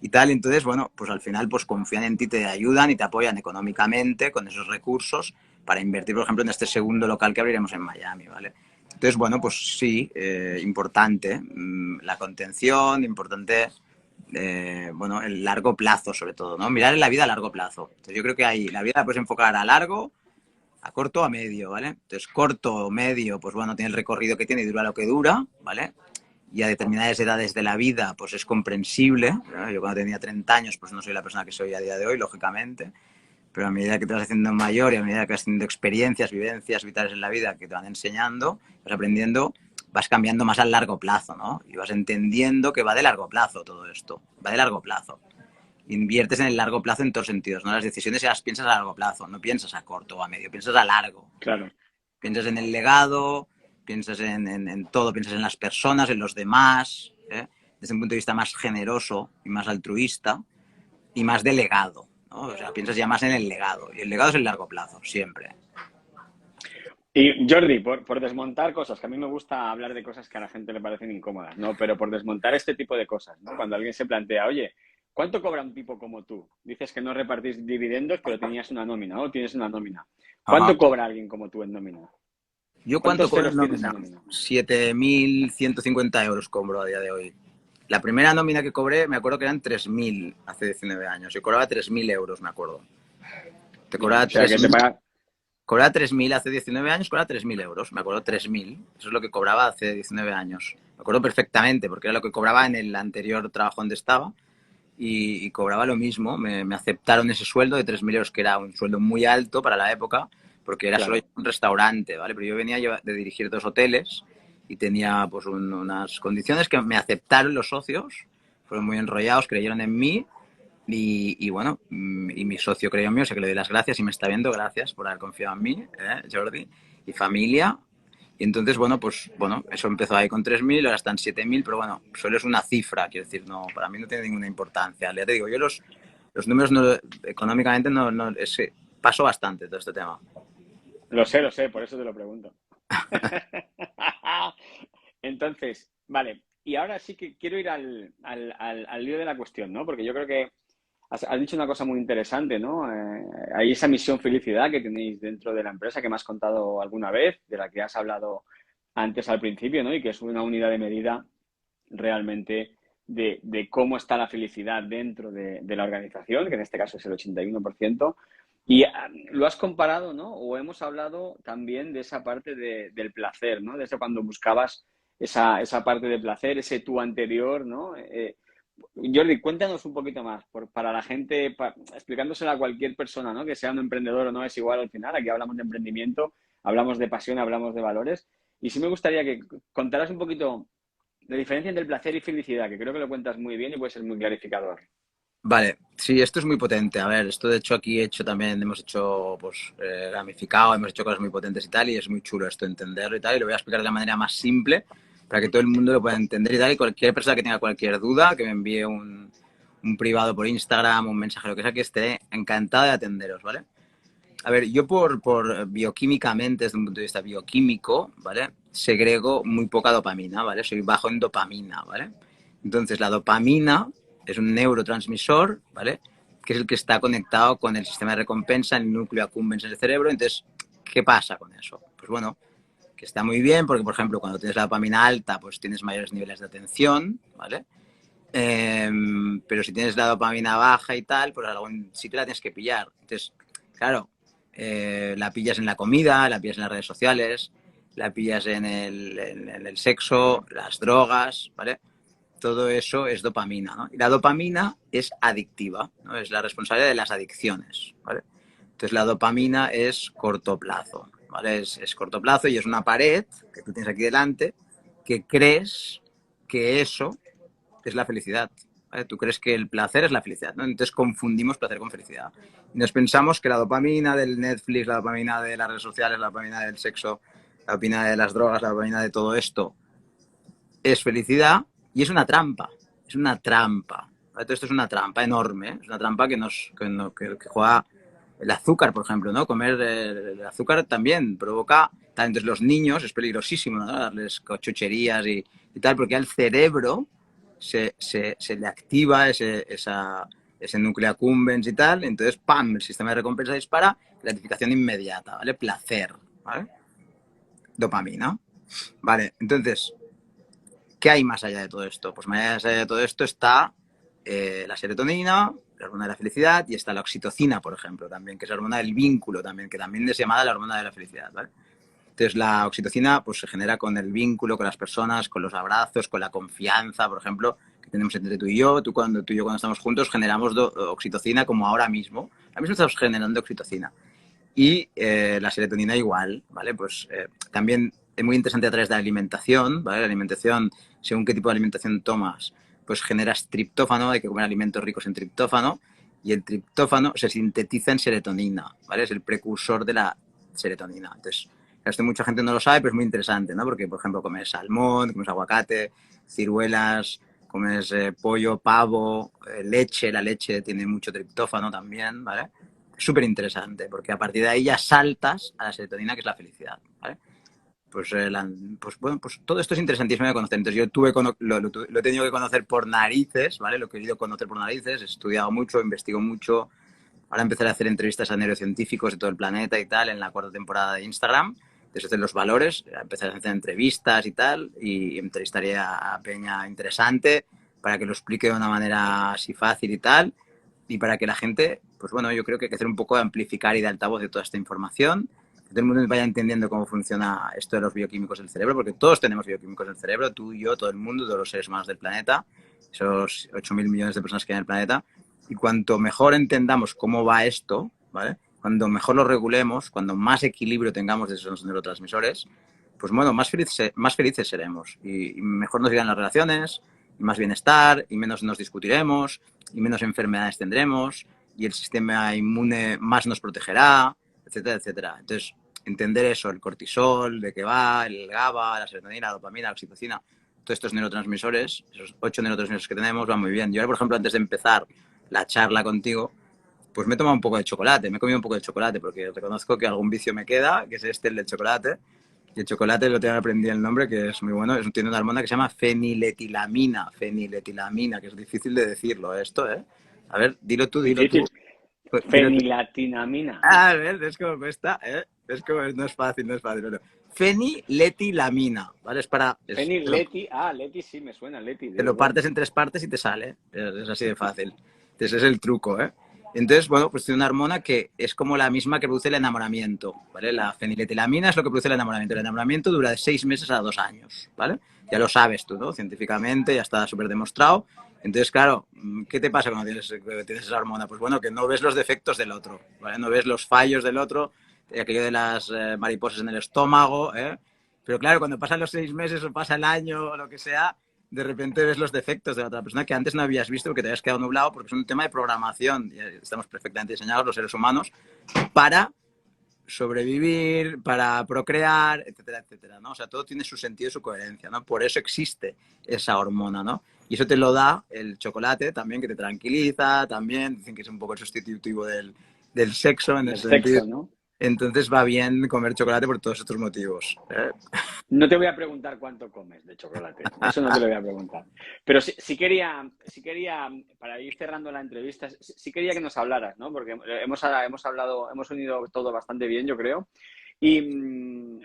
y tal. Entonces, bueno, pues al final pues confían en ti, te ayudan y te apoyan económicamente con esos recursos para invertir, por ejemplo, en este segundo local que abriremos en Miami, ¿vale? Entonces, bueno, pues sí, importante la contención, importante bueno, el largo plazo sobre todo, ¿no? Mirar en la vida a largo plazo. Entonces, yo creo que ahí la vida la puedes enfocar a largo, a corto, a medio, ¿vale? Entonces, corto, medio, pues bueno, tiene el recorrido que tiene y dura lo que dura, ¿vale? Y a determinadas edades de la vida, pues es comprensible, ¿no? Yo cuando tenía 30 años, pues no soy la persona que soy a día de hoy, lógicamente, pero a medida que te vas haciendo mayor y a medida que vas teniendo experiencias, vivencias vitales en la vida que te van enseñando, vas aprendiendo, vas cambiando más al largo plazo, ¿no? Y vas entendiendo que va de largo plazo todo esto, va de largo plazo. Inviertes en el largo plazo en todos sentidos, ¿no? Las decisiones las piensas a largo plazo, no piensas a corto o a medio, piensas a largo. claro. Piensas en el legado, piensas en todo, piensas en las personas, en los demás, ¿eh? Desde un punto de vista más generoso y más altruista y más de legado, ¿no? O sea, piensas ya más en el legado. Y el legado es el largo plazo, siempre. Y Jordi, por desmontar cosas, que a mí me gusta hablar de cosas que a la gente le parecen incómodas, ¿no? Pero por desmontar este tipo de cosas, ¿no? Cuando alguien se plantea, oye, ¿cuánto cobra un tipo como tú? Dices que no repartís dividendos, pero tenías una nómina, ¿no? Tienes una nómina. Ajá. ¿Cuánto cobra alguien como tú en nómina? ¿Yo cuánto ¿Cuántos cobro en ceros tienes en nómina? nómina? 7.150 euros cobro a día de hoy. La primera nómina que cobré, me acuerdo que eran 3.000 hace 19 años. Yo cobraba 3.000 euros, me acuerdo. Te Ya, cobraba o sea, que te 3.000. paga... Cobraba 3.000 hace 19 años, cobraba 3.000 euros. Me acuerdo 3.000. Eso es lo que cobraba hace 19 años. Me acuerdo perfectamente, porque era lo que cobraba en el anterior trabajo donde estaba. Y cobraba lo mismo. Me aceptaron ese sueldo de 3.000 euros, que era un sueldo muy alto para la época, porque era solo Claro, un restaurante, ¿vale? Pero yo venía de dirigir 2 hoteles y tenía pues unas condiciones que me aceptaron los socios. Fueron muy enrollados, creyeron en mí y bueno, y mi socio creyó en mí, o sea que le doy las gracias y me está viendo, gracias por haber confiado en mí, Jordi, y familia. Y entonces, bueno, pues bueno, eso empezó ahí con 3.000, ahora están 7.000, pero bueno, solo es una cifra, quiero decir, no, para mí no tiene ninguna importancia. Ya te digo, yo los números económicamente paso bastante todo este tema. lo sé, por eso te lo pregunto. Entonces, vale, y ahora sí que quiero ir al lío de la cuestión, ¿no? Porque yo creo que has dicho una cosa muy interesante, ¿no? Hay esa misión felicidad que tenéis dentro de la empresa que me has contado alguna vez, de la que has hablado antes al principio, ¿no? Y que es una unidad de medida realmente de cómo está la felicidad dentro de la organización, que en este caso es el 81%. Y lo has comparado, ¿no? O hemos hablado también de esa parte del placer, ¿no? De eso cuando buscabas esa parte de placer, ese tú anterior, ¿no? Jordi, cuéntanos un poquito más, para la gente, explicándoselo a cualquier persona, ¿no? Que sea un emprendedor o no, es igual al final. Aquí hablamos de emprendimiento, hablamos de pasión, hablamos de valores. Y sí me gustaría que contaras un poquito la diferencia entre el placer y felicidad, que creo que lo cuentas muy bien y puede ser muy clarificador. Vale, sí, esto es muy potente. A ver, esto de hecho aquí también, hemos hecho pues gamificado, hemos hecho cosas muy potentes y tal, y es muy chulo esto entenderlo y tal, y lo voy a explicar de la manera más simple para que todo el mundo lo pueda entender y tal, y cualquier persona que tenga cualquier duda, que me envíe un privado por Instagram, un mensaje, lo que sea, que esté encantado de atenderos, ¿vale? A ver, yo por bioquímicamente, desde un punto de vista bioquímico, ¿vale? Segrego muy poca dopamina, ¿vale? Soy bajo en dopamina, ¿vale? Entonces, la dopamina es un neurotransmisor, ¿vale? Que es el que está conectado con el sistema de recompensa, el núcleo accumbens en el cerebro. Entonces, ¿qué pasa con eso? Pues bueno, que está muy bien porque, por ejemplo, cuando tienes la dopamina alta, pues tienes mayores niveles de atención, ¿vale? Pero si tienes la dopamina baja y tal, pues algún sitio la tienes que pillar. Entonces, claro, la pillas en la comida, la pillas en las redes sociales, la pillas en el sexo, las drogas, ¿vale? Todo eso es dopamina, ¿no? Y la dopamina es adictiva, ¿no? Es la responsable de las adicciones, ¿vale? Entonces la dopamina es corto plazo, ¿vale? Es corto plazo y es una pared que tú tienes aquí delante que crees que eso es la felicidad. ¿Vale? Tú crees que el placer es la felicidad, ¿no? Entonces confundimos placer con felicidad. Y nos pensamos que la dopamina del Netflix, la dopamina de las redes sociales, la dopamina del sexo, la dopamina de las drogas, la dopamina de todo esto es felicidad y es una trampa. Es una trampa. ¿Vale? Todo esto es una trampa enorme. Es una trampa que juega el azúcar, por ejemplo, ¿no? Comer el azúcar también provoca. Entonces, los niños es peligrosísimo, ¿no? Darles chucherías y tal, porque al cerebro se le activa ese núcleo accumbens y tal. Entonces, ¡pam! El sistema de recompensa dispara, gratificación inmediata, ¿vale? Placer, ¿vale? Dopamina. Vale, entonces, ¿qué hay más allá de todo esto? Pues más allá de todo esto está la serotonina, la hormona de la felicidad, y está la oxitocina, por ejemplo, también, que es la hormona del vínculo también, que también es llamada la hormona de la felicidad, ¿vale? Entonces la oxitocina pues se genera con el vínculo, con las personas, con los abrazos, con la confianza, por ejemplo, que tenemos entre tú y yo. Tú y yo cuando estamos juntos generamos oxitocina como ahora mismo. Ahora mismo estamos generando oxitocina. Y la serotonina igual, ¿vale? Pues también es muy interesante a través de la alimentación, ¿vale? La alimentación, según qué tipo de alimentación tomas, pues generas triptófano, hay que comer alimentos ricos en triptófano, y el triptófano se sintetiza en serotonina, ¿vale? Es el precursor de la serotonina. Entonces, esto mucha gente no lo sabe, pero es muy interesante, ¿no? Porque, por ejemplo, comes salmón, comes aguacate, ciruelas, comes pollo, pavo, leche, la leche tiene mucho triptófano también, ¿vale? Súper interesante, porque a partir de ahí ya saltas a la serotonina, que es la felicidad, ¿vale? Pues, pues bueno, pues todo esto es interesantísimo de conocer. Entonces yo lo he tenido que conocer por narices, ¿vale? Lo he querido conocer por narices, he estudiado mucho, investigo mucho. Ahora empezaré a hacer entrevistas a neurocientíficos de todo el planeta y tal, en la cuarta temporada de Instagram, desde los valores, empezaré a hacer entrevistas y tal, y entrevistaré a peña interesante para que lo explique de una manera así fácil y tal, y para que la gente, pues bueno, yo creo que hay que hacer un poco de amplificar y de altavoz de toda esta información, que todo el mundo vaya entendiendo cómo funciona esto de los bioquímicos del cerebro, porque todos tenemos bioquímicos del cerebro, tú y yo, todo el mundo, todos los seres humanos del planeta, esos 8.000 millones de personas que hay en el planeta, y cuanto mejor entendamos cómo va esto, ¿vale? Cuando mejor lo regulemos, cuando más equilibrio tengamos de esos neurotransmisores, pues bueno, más felices seremos y mejor nos irán las relaciones, y más bienestar, y menos nos discutiremos, y menos enfermedades tendremos, y el sistema inmune más nos protegerá, etcétera, etcétera. Entonces, entender eso, el cortisol, de qué va, el GABA, la serotonina, la dopamina, la oxitocina, todos estos neurotransmisores, esos 8 neurotransmisores que tenemos, van muy bien. Yo ahora, por ejemplo, antes de empezar la charla contigo, pues me he tomado un poco de chocolate, me he comido un poco de chocolate, porque reconozco que algún vicio me queda, que es el del chocolate. Y el chocolate lo tengo que aprender el nombre, que es muy bueno. Tiene una hormona que se llama feniletilamina, que es difícil de decirlo esto, ¿eh? A ver, dilo tú, dilo tú. Difícil. Dilo tú. Fenilatinamina. A ver, ¿ves cómo cuesta? ¿Eh? Es como, no es fácil, no es fácil. Bueno, feniletilamina, ¿vale? Fenileti. Ah, Leti sí me suena, Leti, te de lo igual. partes en tres partes y te sale. Es así de fácil. Entonces es el truco, ¿eh? Entonces, bueno, pues tiene una hormona que es como la misma que produce el enamoramiento, ¿vale? La feniletilamina es lo que produce el enamoramiento. El enamoramiento dura de 6 meses a 2 años, ¿vale? Ya lo sabes tú, ¿no? Científicamente ya está súper demostrado. Entonces, claro, ¿qué te pasa cuando tienes esa hormona? Pues bueno, que no ves los defectos del otro, ¿vale? No ves los fallos del otro, aquello de las mariposas en el estómago, ¿eh? Pero claro, cuando pasan los 6 meses o pasa el año o lo que sea, de repente ves los defectos de la otra persona que antes no habías visto porque te habías quedado nublado, porque es un tema de programación. Y estamos perfectamente diseñados los seres humanos para sobrevivir, para procrear, etcétera, etcétera, ¿no? O sea, todo tiene su sentido y su coherencia, ¿no? Por eso existe esa hormona, ¿no? Y eso te lo da el chocolate también, que te tranquiliza, también dicen que es un poco el sustitutivo del sexo en Del ese sentido. sexo, ¿no? Entonces va bien comer chocolate por todos estos motivos. No te voy a preguntar cuánto comes de chocolate, eso no te lo voy a preguntar. Pero sí quería, para ir cerrando la entrevista, sí quería que nos hablaras, ¿no? Porque hemos hablado, hemos unido todo bastante bien, yo creo. Y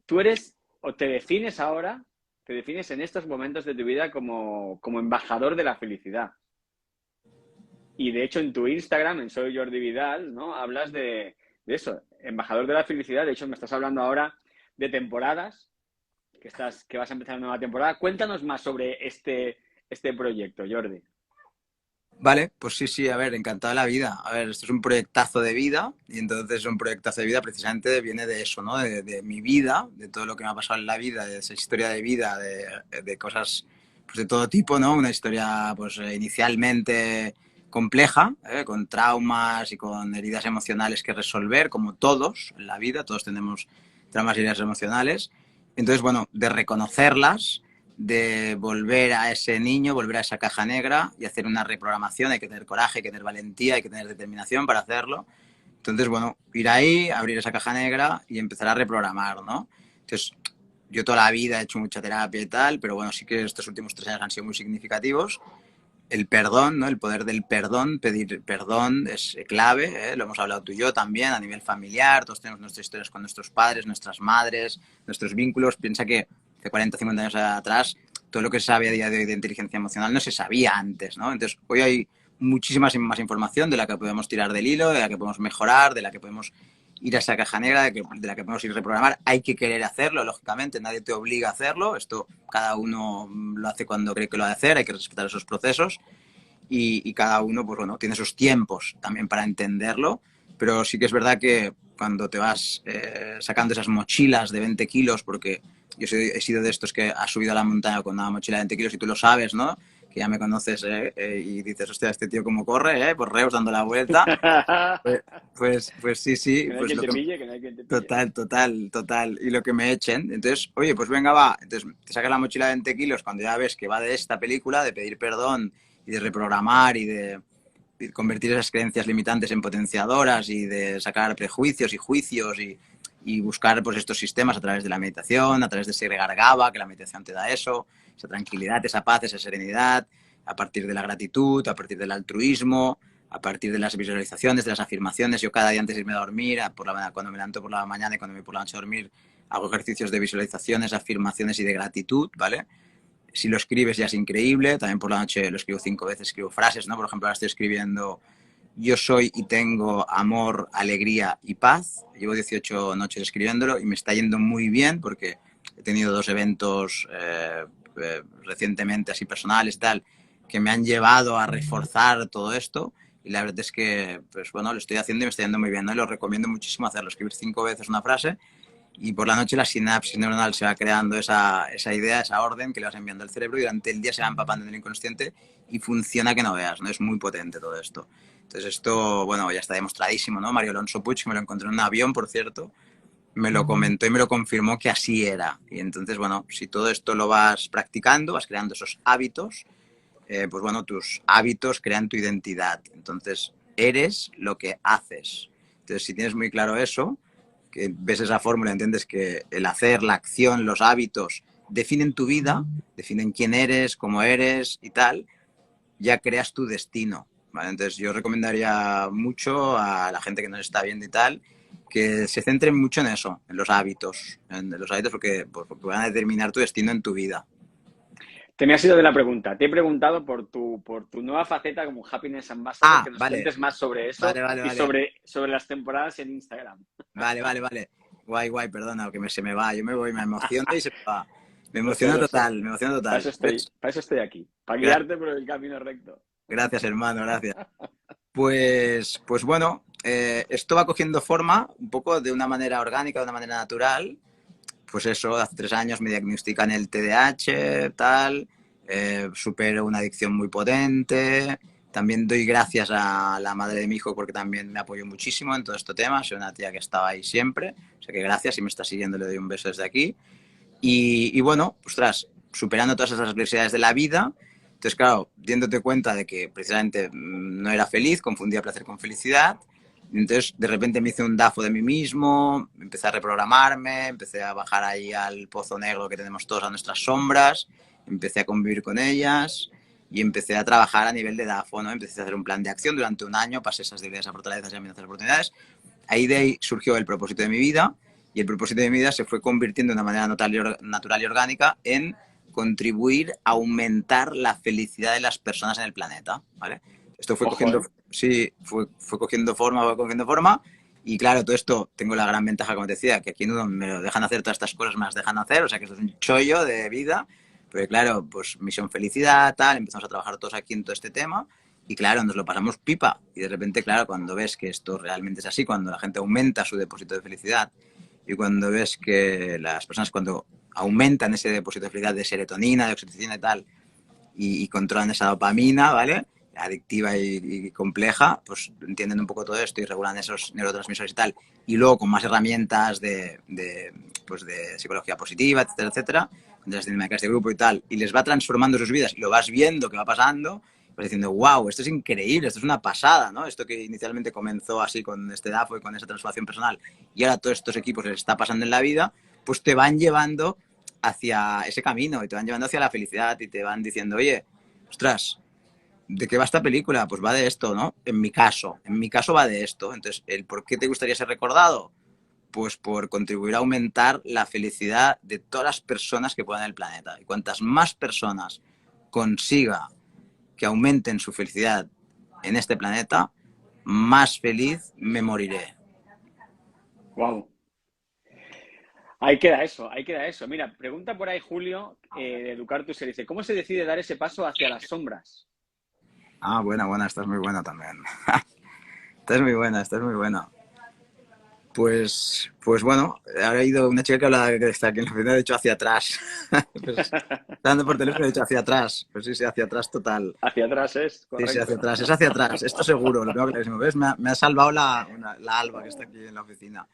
tú eres, o te defines ahora, te defines en estos momentos de tu vida como embajador de la felicidad. Y de hecho en tu Instagram, en Soy Jordi Vidal, ¿no? Hablas de eso, embajador de la felicidad. De hecho, me estás hablando ahora de temporadas, que vas a empezar una nueva temporada. Cuéntanos más sobre este proyecto, Jordi. Vale, pues sí, sí, a ver, encantado de la vida. A ver, esto es un proyectazo de vida y entonces un proyectazo de vida precisamente viene de eso, ¿no? De mi vida, de todo lo que me ha pasado en la vida, de esa historia de vida, de cosas pues, de todo tipo, ¿no? Una historia pues inicialmente compleja, con traumas y con heridas emocionales que resolver, como todos en la vida, todos tenemos traumas y heridas emocionales. Entonces, bueno, de reconocerlas, de volver a ese niño, volver a esa caja negra y hacer una reprogramación. Hay que tener coraje, hay que tener valentía, hay que tener determinación para hacerlo. Entonces, bueno, ir ahí, abrir esa caja negra y empezar a reprogramar, ¿no? Entonces, yo toda la vida he hecho mucha terapia y tal, pero bueno, sí que estos últimos 3 años han sido muy significativos. El perdón, ¿no? El poder del perdón, pedir perdón es clave, ¿eh? Lo hemos hablado tú y yo también a nivel familiar, todos tenemos nuestras historias con nuestros padres, nuestras madres, nuestros vínculos. Piensa que hace 40 o 50 años atrás todo lo que se sabe a día de hoy de inteligencia emocional no se sabía antes, ¿no? Entonces hoy hay muchísima más información de la que podemos tirar del hilo, de la que podemos mejorar, de la que podemos ir a esa caja negra, de la que podemos ir a reprogramar. Hay que querer hacerlo, lógicamente, nadie te obliga a hacerlo. Esto cada uno lo hace cuando cree que lo ha de hacer, hay que respetar esos procesos y cada uno, pues bueno, tiene sus tiempos también para entenderlo, pero sí que es verdad que cuando te vas sacando esas mochilas de 20 kilos, porque he sido de estos que ha subido a la montaña con una mochila de 20 kilos y tú lo sabes, ¿no? Que ya me conoces y dices, hostia, este tío cómo corre, por Reus dando la vuelta. Pues sí, sí, Que no hay pues quien lo te que, pille, que no hay quien te pille. total, total, total. Y lo que me echen. Entonces, oye, pues venga, va. Entonces, te sacas la mochila de 20 kilos cuando ya ves que va de esta película, de pedir perdón y de reprogramar y de convertir esas creencias limitantes en potenciadoras y de sacar prejuicios y juicios y buscar pues estos sistemas a través de la meditación, a través de segregar GABA, que la meditación te da eso, esa tranquilidad, esa paz, esa serenidad, a partir de la gratitud, a partir del altruismo, a partir de las visualizaciones, de las afirmaciones. Yo cada día antes de irme a dormir, cuando me levanto por la mañana y cuando me voy por la noche a dormir, hago ejercicios de visualizaciones, afirmaciones y de gratitud, ¿vale? Si lo escribes ya es increíble, también por la noche lo escribo 5 veces, escribo frases, ¿no? Por ejemplo, ahora estoy escribiendo yo soy y tengo amor, alegría y paz. Llevo 18 noches escribiéndolo y me está yendo muy bien porque he tenido 2 eventos recientemente así personales tal que me han llevado a reforzar todo esto y la verdad es que pues bueno, lo estoy haciendo y me está yendo muy bien, ¿no? Y lo recomiendo muchísimo hacerlo, escribir 5 veces una frase y por la noche la sinapsis neuronal se va creando esa idea, esa orden que le vas enviando al cerebro y durante el día se va empapando en el inconsciente y funciona que no veas, ¿no? Es muy potente todo esto. Entonces esto, bueno, ya está demostradísimo, ¿no? Mario Alonso Puig, que me lo encontré en un avión, por cierto, me lo comentó y me lo confirmó que así era. Y entonces, bueno, si todo esto lo vas practicando, vas creando esos hábitos, pues bueno, tus hábitos crean tu identidad. Entonces, eres lo que haces. Entonces, si tienes muy claro eso, que ves esa fórmula, entiendes que el hacer, la acción, los hábitos definen tu vida, definen quién eres, cómo eres y tal, ya creas tu destino. ¿Vale? Entonces yo recomendaría mucho a la gente que nos está viendo y tal, que se centren mucho en los hábitos porque van a determinar tu destino en tu vida. Te me has ido de la pregunta. Te he preguntado por tu nueva faceta como Happiness Ambassador, Ah, que nos vale, cuentes más sobre eso vale, vale, y vale, sobre las temporadas en Instagram. vale, vale, vale. Guay, guay, perdona, que se me va. Yo me voy, me emociono y se me va. Me Lo sé, emociono lo sé. total, me emociono total. Pues, Para eso estoy aquí, para guiarte por el camino recto. gracias, hermano, gracias. Pues bueno, esto va cogiendo forma un poco de una manera orgánica, de una manera natural, pues eso, hace 3 años me diagnostican el TDAH, tal, supero una adicción muy potente. También doy gracias a la madre de mi hijo porque también me apoyó muchísimo en todo este tema. Soy una tía que estaba ahí siempre. O sea que gracias, si me está siguiendo le doy un beso desde aquí. Y bueno, ostras, superando todas esas adversidades de la vida. Entonces, claro, diéndote cuenta de que precisamente no era feliz, confundía placer con felicidad. Entonces, de repente me hice un DAFO de mí mismo, empecé a reprogramarme, empecé a bajar ahí al pozo negro que tenemos todos a nuestras sombras, empecé a convivir con ellas y empecé a trabajar a nivel de DAFO, ¿no? Empecé a hacer un plan de acción durante un año, pasé esas debilidades a fortalezas y amenazas a oportunidades. Ahí surgió el propósito de mi vida y el propósito de mi vida se fue convirtiendo de una manera natural y orgánica en contribuir a aumentar la felicidad de las personas en el planeta, ¿vale? Esto fue Ojo, cogiendo, ¿eh? sí, fue cogiendo forma y claro, todo esto tengo la gran ventaja, como te decía, que aquí en uno me lo dejan hacer todas estas cosas, me las dejan hacer, o sea que esto es un chollo de vida, pero claro, pues misión felicidad, tal, empezamos a trabajar todos aquí en todo este tema y claro, nos lo pasamos pipa y de repente, claro, cuando ves que esto realmente es así, cuando la gente aumenta su depósito de felicidad y cuando ves que las personas cuando aumentan ese depósito de felicidad de serotonina, de oxitocina y tal, y controlan esa dopamina, ¿vale? Adictiva y compleja, pues entienden un poco todo esto y regulan esos neurotransmisores y tal. Y luego con más herramientas pues de psicología positiva, etcétera, etcétera, de las dinámicas de grupo y tal, y les va transformando sus vidas y lo vas viendo que va pasando, vas diciendo, wow, esto es increíble, esto es una pasada, ¿no? Esto que inicialmente comenzó así con este DAFO y con esa transformación personal y ahora a todos estos equipos les está pasando en la vida, pues te van llevando hacia ese camino y te van llevando hacia la felicidad y te van diciendo, oye, ostras, ¿de qué va esta película? Pues va de esto, ¿no? En mi caso va de esto. Entonces, ¿el por qué te gustaría ser recordado? Pues por contribuir a aumentar la felicidad de todas las personas que puedan en el planeta. Y cuantas más personas consiga que aumenten su felicidad en este planeta, más feliz me moriré. Wow. Ahí queda eso, ahí queda eso. Mira, pregunta por ahí Julio, de Educar tu Ser. Dice, ¿cómo se decide dar ese paso hacia las sombras? Ah, buena, esta es muy buena también. Esta es muy buena, esta es muy buena. Pues bueno, ha ido una chica que habla que está aquí en la oficina, de hecho hacia atrás. Pues, está dando por teléfono, de hecho hacia atrás. Pues sí, hacia atrás total. Hacia atrás es, Sí, sí, hacia correcto. atrás. Es hacia atrás, esto seguro, lo tengo clarísimo. ¿Ves? Me ha salvado la Alba que está aquí en la oficina.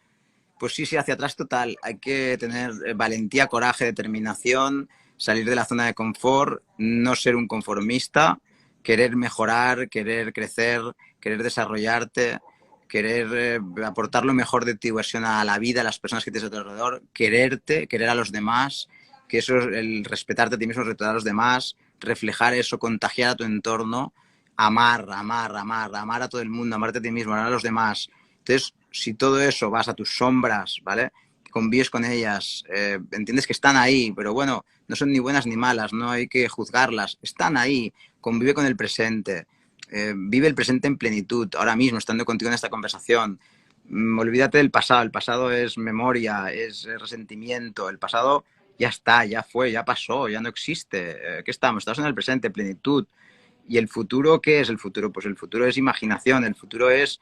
Pues sí, hacia atrás total. Hay que tener valentía, coraje, determinación, salir de la zona de confort, no ser un conformista, querer mejorar, querer crecer, querer desarrollarte, querer aportar lo mejor de tu versión a la vida, a las personas que tienes a tu alrededor, quererte, querer a los demás, que eso es el respetarte a ti mismo, respetar a los demás, reflejar eso, contagiar a tu entorno, amar a todo el mundo, amarte a ti mismo, amar a los demás. Entonces, si todo eso vas a tus sombras, ¿vale? Convives con ellas, entiendes que están ahí, pero bueno, no son ni buenas ni malas, no hay que juzgarlas, están ahí, convive con el presente, vive el presente en plenitud, ahora mismo, estando contigo en esta conversación. Olvídate del pasado, el pasado es memoria, es resentimiento, el pasado ya está, ya fue, ya pasó, ya no existe. ¿Qué estamos? Estamos en el presente, plenitud. ¿Y el futuro qué es el futuro? Pues el futuro es imaginación, el futuro es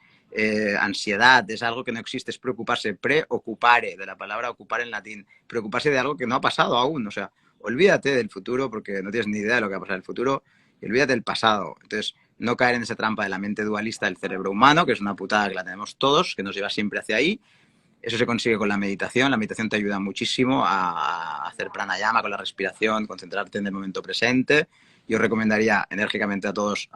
ansiedad, es algo que no existe, es preocuparse, preocupare, de la palabra ocupar en latín, preocuparse de algo que no ha pasado aún, o sea, olvídate del futuro porque no tienes ni idea de lo que va a pasar en el futuro y olvídate del pasado. Entonces, no caer en esa trampa de la mente dualista del cerebro humano, que es una putada que la tenemos todos, que nos lleva siempre hacia ahí. Eso se consigue con la meditación te ayuda muchísimo a hacer pranayama con la respiración, concentrarte en el momento presente. Yo recomendaría enérgicamente a todos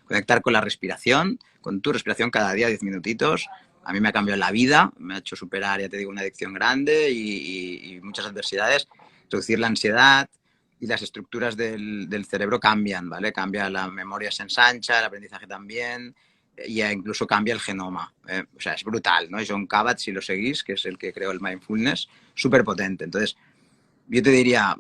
conectar con la respiración, con tu respiración cada día 10 minutitos. A mí me ha cambiado la vida, me ha hecho superar, ya te digo, una adicción grande y muchas adversidades, reducir la ansiedad y las estructuras del cerebro cambian, ¿vale? Cambia, la memoria se ensancha, el aprendizaje también, y incluso cambia el genoma. O sea, es brutal, ¿no? John Kabat, si lo seguís, que es el que creó el mindfulness, súper potente. Entonces, yo te diría,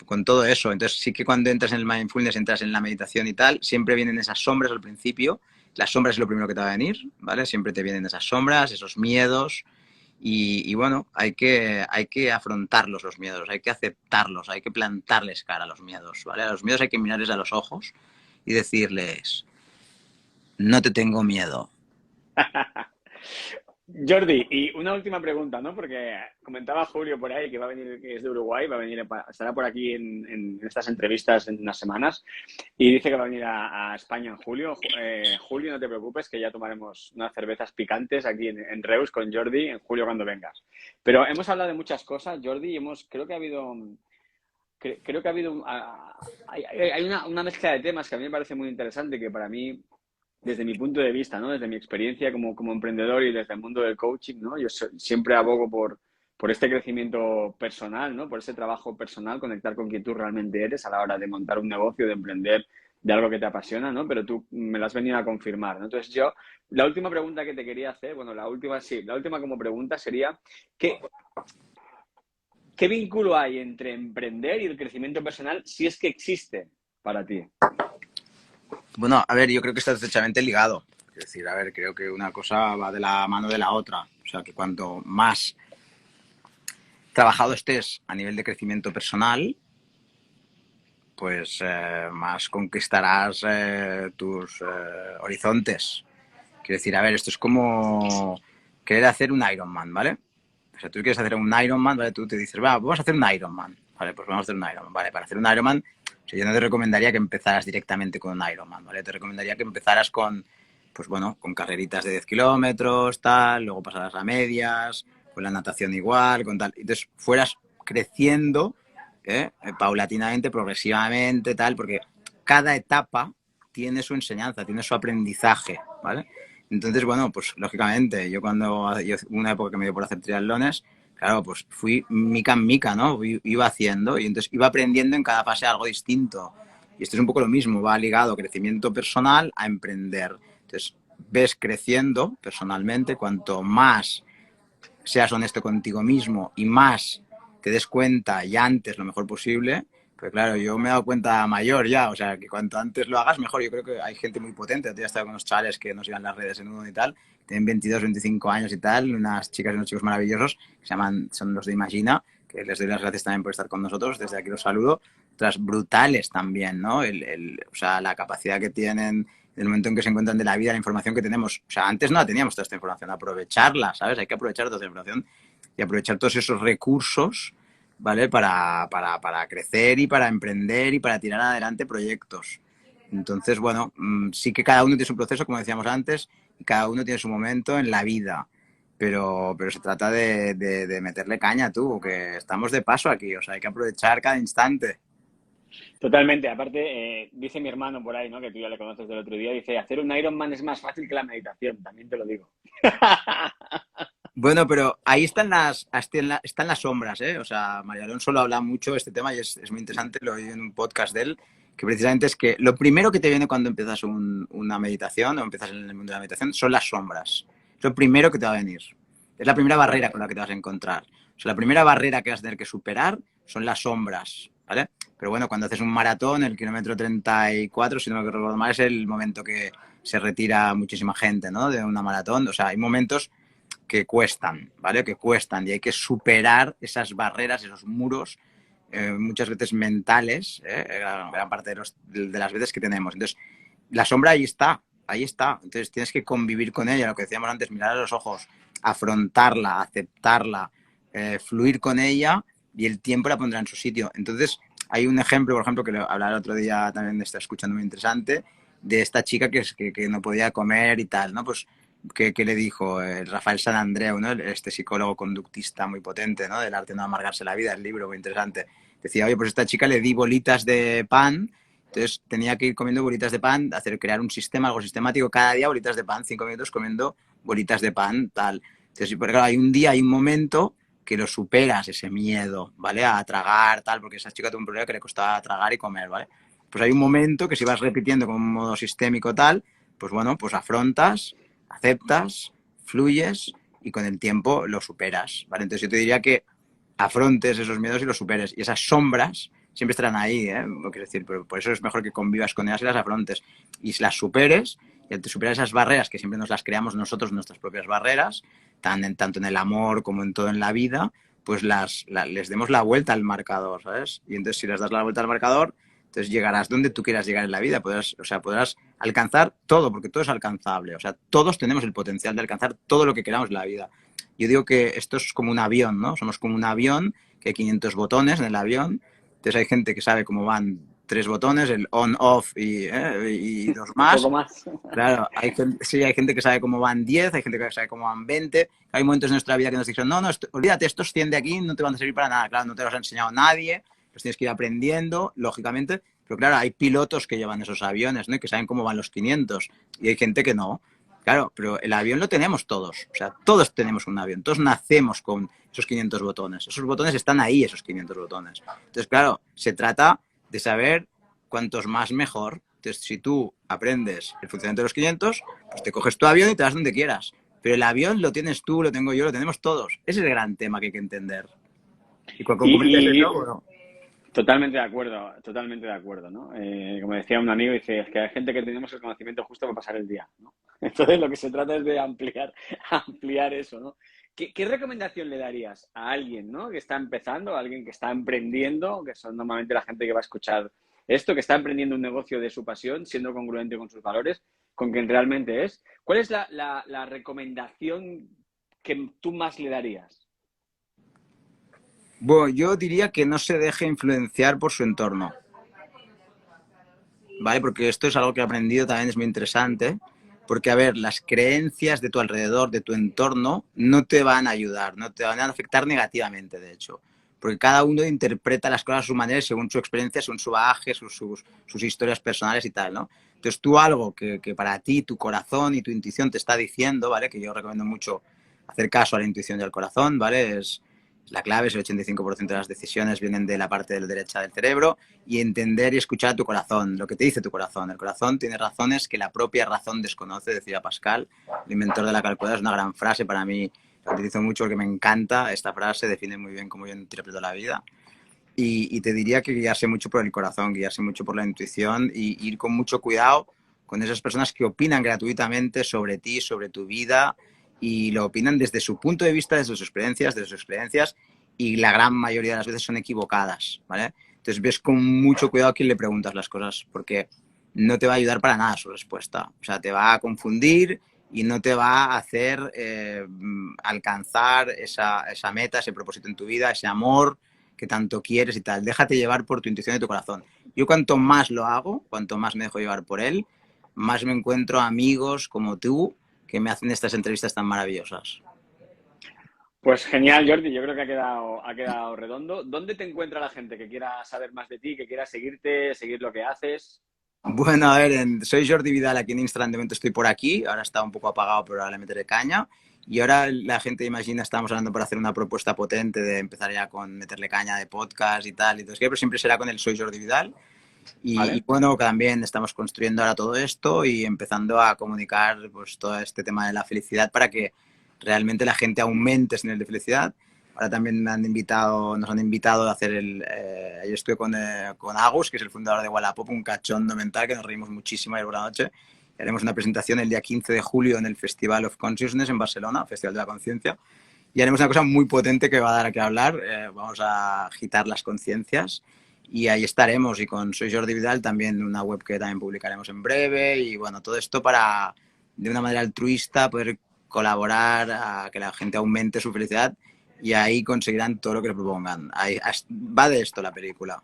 con todo eso, entonces sí que cuando entras en el mindfulness, entras en la meditación y tal, siempre vienen esas sombras al principio. Las sombras es lo primero que te va a venir, ¿vale? Siempre te vienen esas sombras, esos miedos. Y bueno, hay que afrontarlos los miedos, hay que aceptarlos, hay que plantarles cara a los miedos, ¿vale? A los miedos hay que mirarles a los ojos y decirles, no te tengo miedo. Jordi, y una última pregunta, ¿no? Porque comentaba Julio por ahí que va a venir, que es de Uruguay, va a venir, estará por aquí en estas entrevistas en unas semanas y dice que va a venir a España en julio. Julio, no te preocupes, que ya tomaremos unas cervezas picantes aquí en Reus con Jordi en julio cuando vengas. Pero hemos hablado de muchas cosas, Jordi, y creo que ha habido, creo que ha habido, hay una mezcla de temas que a mí me parece muy interesante, que para mí desde mi punto de vista, ¿no? Desde mi experiencia como emprendedor y desde el mundo del coaching, ¿no? Yo siempre abogo por este crecimiento personal, ¿no? Por ese trabajo personal, conectar con quien tú realmente eres a la hora de montar un negocio, de emprender de algo que te apasiona, ¿no? Pero tú me lo has venido a confirmar, ¿no? Entonces yo, la última pregunta que te quería hacer, bueno, la última como pregunta sería, ¿qué, qué vínculo hay entre emprender y el crecimiento personal si es que existe para ti? Bueno, a ver, yo creo que está estrechamente ligado. Es decir, a ver, creo que una cosa va de la mano de la otra. O sea, que cuanto más trabajado estés a nivel de crecimiento personal, pues más conquistarás tus horizontes. Quiero decir, a ver, esto es como querer hacer un Ironman, ¿vale? O sea, tú quieres hacer un Ironman, ¿vale? Tú te dices, va, vamos a hacer un Ironman. Vale, pues vamos a hacer un Ironman. Vale, para hacer un Ironman, o sea, yo no te recomendaría que empezaras directamente con un Ironman, ¿vale? Te recomendaría que empezaras con, pues bueno, con carreritas de 10 kilómetros, tal, luego pasaras a medias, con la natación igual, con tal. Entonces, fueras creciendo, paulatinamente, progresivamente, tal, porque cada etapa tiene su enseñanza, tiene su aprendizaje, ¿vale? Entonces, bueno, pues lógicamente, yo una época que me dio por hacer triatlones, claro, pues fui mica en mica, ¿no? Iba haciendo y entonces iba aprendiendo en cada fase algo distinto. Y esto es un poco lo mismo, va ligado crecimiento personal a emprender. Entonces, ves creciendo personalmente, cuanto más seas honesto contigo mismo y más te des cuenta y antes lo mejor posible, pues claro, yo me he dado cuenta mayor ya, o sea, que cuanto antes lo hagas mejor. Yo creo que hay gente muy potente, yo he estado con unos chavales que nos llevan las redes en uno y tal, tienen 22, 25 años y tal, unas chicas y unos chicos maravillosos, que se llaman, son los de Imagina, que les doy las gracias también por estar con nosotros, desde aquí los saludo, otras brutales también, ¿no? O sea, la capacidad que tienen, el momento en que se encuentran de la vida, la información que tenemos. O sea, antes no la teníamos toda esta información, aprovecharla, ¿sabes? Hay que aprovechar toda esta información y aprovechar todos esos recursos, ¿vale? Para crecer y para emprender y para tirar adelante proyectos. Entonces, bueno, sí que cada uno tiene su proceso, como decíamos antes, y cada uno tiene su momento en la vida. Pero se trata de meterle caña, tú, que estamos de paso aquí, o sea, hay que aprovechar cada instante. Totalmente. Aparte, dice mi hermano por ahí, ¿no? Que tú ya le conoces del otro día, dice, hacer un Ironman es más fácil que la meditación, también te lo digo. Bueno, pero ahí están las sombras, ¿eh? O sea, María Alonso lo habla mucho este tema y es muy interesante, lo oí en un podcast de él, que precisamente es que lo primero que te viene cuando empiezas una meditación o empiezas en el mundo de la meditación son las sombras. Es lo primero que te va a venir. Es la primera barrera con la que te vas a encontrar. O sea, la primera barrera que vas a tener que superar son las sombras, ¿vale? Pero bueno, cuando haces un maratón, el kilómetro 34, si no me recuerdo mal, es el momento que se retira muchísima gente, ¿no? De una maratón. O sea, hay momentos que cuestan, ¿vale? Que cuestan y hay que superar esas barreras, esos muros, muchas veces mentales, gran parte de las veces que tenemos. Entonces, la sombra ahí está, ahí está. Entonces, tienes que convivir con ella, lo que decíamos antes, mirar a los ojos, afrontarla, aceptarla, fluir con ella y el tiempo la pondrá en su sitio. Entonces, hay un ejemplo, por ejemplo, que lo hablaba el otro día, también está escuchando muy interesante, de esta chica que no podía comer y tal, ¿no? Pues que le dijo Rafael San Andreu, ¿no? Este psicólogo conductista muy potente, ¿no? Del arte de no amargarse la vida, el libro muy interesante. Decía, oye, pues a esta chica le di bolitas de pan, entonces tenía que ir comiendo bolitas de pan, crear un sistema, algo sistemático, cada día bolitas de pan, 5 minutos comiendo bolitas de pan, tal. Entonces, porque claro, hay un día, hay un momento que lo superas, ese miedo, ¿vale? A tragar, tal, porque esa chica tuvo un problema que le costaba tragar y comer, ¿vale? Pues hay un momento que si vas repitiendo con un modo sistémico tal, pues bueno, pues afrontas, aceptas, fluyes y con el tiempo lo superas, ¿vale? Entonces yo te diría que afrontes esos miedos y los superes. Y esas sombras siempre estarán ahí, ¿eh? Quiero decir, pero por eso es mejor que convivas con ellas y las afrontes. Y si las superes, y al superar esas barreras, que siempre nos las creamos nosotros, nuestras propias barreras, tanto en el amor como en todo en la vida, pues les demos la vuelta al marcador, ¿sabes? Y entonces si les das la vuelta al marcador, Entonces llegarás donde tú quieras llegar en la vida, podrás alcanzar todo, porque todo es alcanzable. O sea, todos tenemos el potencial de alcanzar todo lo que queramos en la vida. Yo digo que esto es como un avión, ¿no? Somos como un avión, que hay 500 botones en el avión. Entonces hay gente que sabe cómo van 3 botones, el on, off y dos Un más. poco más. Claro, sí, hay gente que sabe cómo van 10, hay gente que sabe cómo van 20. Hay momentos en nuestra vida que nos dicen, no, olvídate, estos 100 de aquí no te van a servir para nada. Claro, no te los ha enseñado nadie, los tienes que ir aprendiendo, lógicamente. Pero claro, hay pilotos que llevan esos aviones, ¿no? Y que saben cómo van los 500. Y hay gente que no. Claro, pero el avión lo tenemos todos. O sea, todos tenemos un avión. Todos nacemos con esos 500 botones. Esos botones están ahí, esos 500 botones. Entonces, claro, se trata de saber cuantos más mejor. Entonces, si tú aprendes el funcionamiento de los 500, pues te coges tu avión y te vas donde quieras. Pero el avión lo tienes tú, lo tengo yo, lo tenemos todos. Ese es el gran tema que hay que entender. ¿Y cuando comprendes eso, Y bueno? totalmente de acuerdo, ¿no? Como decía un amigo, dice, es que hay gente que tenemos el conocimiento justo para pasar el día, ¿no? Entonces lo que se trata es de ampliar eso, ¿no? ¿Qué recomendación le darías a alguien, ¿no? Que está empezando, a alguien que está emprendiendo, que son normalmente la gente que va a escuchar esto, que está emprendiendo un negocio de su pasión, siendo congruente con sus valores, con quien realmente es? ¿Cuál es la recomendación que tú más le darías? Bueno, yo diría que no se deje influenciar por su entorno, ¿vale? Porque esto es algo que he aprendido también, es muy interesante, porque, a ver, las creencias de tu alrededor, de tu entorno, no te van a ayudar, no te van a afectar negativamente, de hecho, porque cada uno interpreta las cosas a su manera, según su experiencia, según su bagaje, sus historias personales y tal, ¿no? Entonces tú algo que para ti, tu corazón y tu intuición te está diciendo, ¿vale? Que yo recomiendo mucho hacer caso a la intuición y al corazón, ¿vale? Es la clave, es el 85% de las decisiones vienen de la parte de la derecha del cerebro, y entender y escuchar a tu corazón, lo que te dice tu corazón. El corazón tiene razones que la propia razón desconoce, decía Pascal, el inventor de la calculadora. Es una gran frase para mí, la utilizo mucho porque me encanta esta frase, define muy bien cómo yo interpreto la vida. Y te diría que guiarse mucho por el corazón, guiarse mucho por la intuición y ir con mucho cuidado con esas personas que opinan gratuitamente sobre ti, sobre tu vida, y lo opinan desde su punto de vista, desde sus creencias, y la gran mayoría de las veces son equivocadas, ¿vale? Entonces ves con mucho cuidado a quién le preguntas las cosas, porque no te va a ayudar para nada su respuesta. O sea, te va a confundir y no te va a hacer alcanzar esa meta, ese propósito en tu vida, ese amor que tanto quieres y tal. Déjate llevar por tu intuición y tu corazón. Yo cuanto más lo hago, cuanto más me dejo llevar por él, más me encuentro amigos como tú que me hacen estas entrevistas tan maravillosas. Pues genial, Jordi. Yo creo que ha quedado redondo. ¿Dónde te encuentra la gente que quiera saber más de ti, que quiera seguirte, seguir lo que haces? Bueno, a ver, soy Jordi Vidal aquí en Instagram, de momento estoy por aquí, ahora está un poco apagado, pero ahora le meteré caña. Y ahora la gente imagina, estamos hablando para hacer una propuesta potente de empezar ya con meterle caña de podcast y tal, y entonces, pero siempre será con el Soy Jordi Vidal. Y ¿Vale? bueno, también estamos construyendo ahora todo esto y empezando a comunicar pues todo este tema de la felicidad para que realmente la gente aumente ese nivel de felicidad. Ahora también nos han invitado a hacer yo estuve con Agus, que es el fundador de Wallapop, un cachondo mental que nos reímos muchísimo ayer por la noche. Y haremos una presentación el día 15 de julio en el Festival of Consciousness en Barcelona, Festival de la Conciencia. Y haremos una cosa muy potente que va a dar a qué hablar. Vamos a agitar las conciencias y ahí estaremos. Y con Soy Jordi Vidal también una web que también publicaremos en breve. Y bueno, todo esto para, de una manera altruista, poder colaborar a que la gente aumente su felicidad, y ahí conseguirán todo lo que le propongan. Ahí, va de esto la película.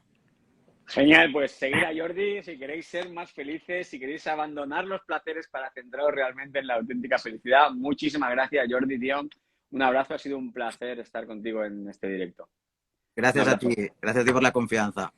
Genial, pues seguir a Jordi si queréis ser más felices, si queréis abandonar los placeres para centraros realmente en la auténtica felicidad. Muchísimas gracias, Jordi, tío. Un abrazo, ha sido un placer estar contigo en este directo. Un Gracias abrazo. a ti por la confianza.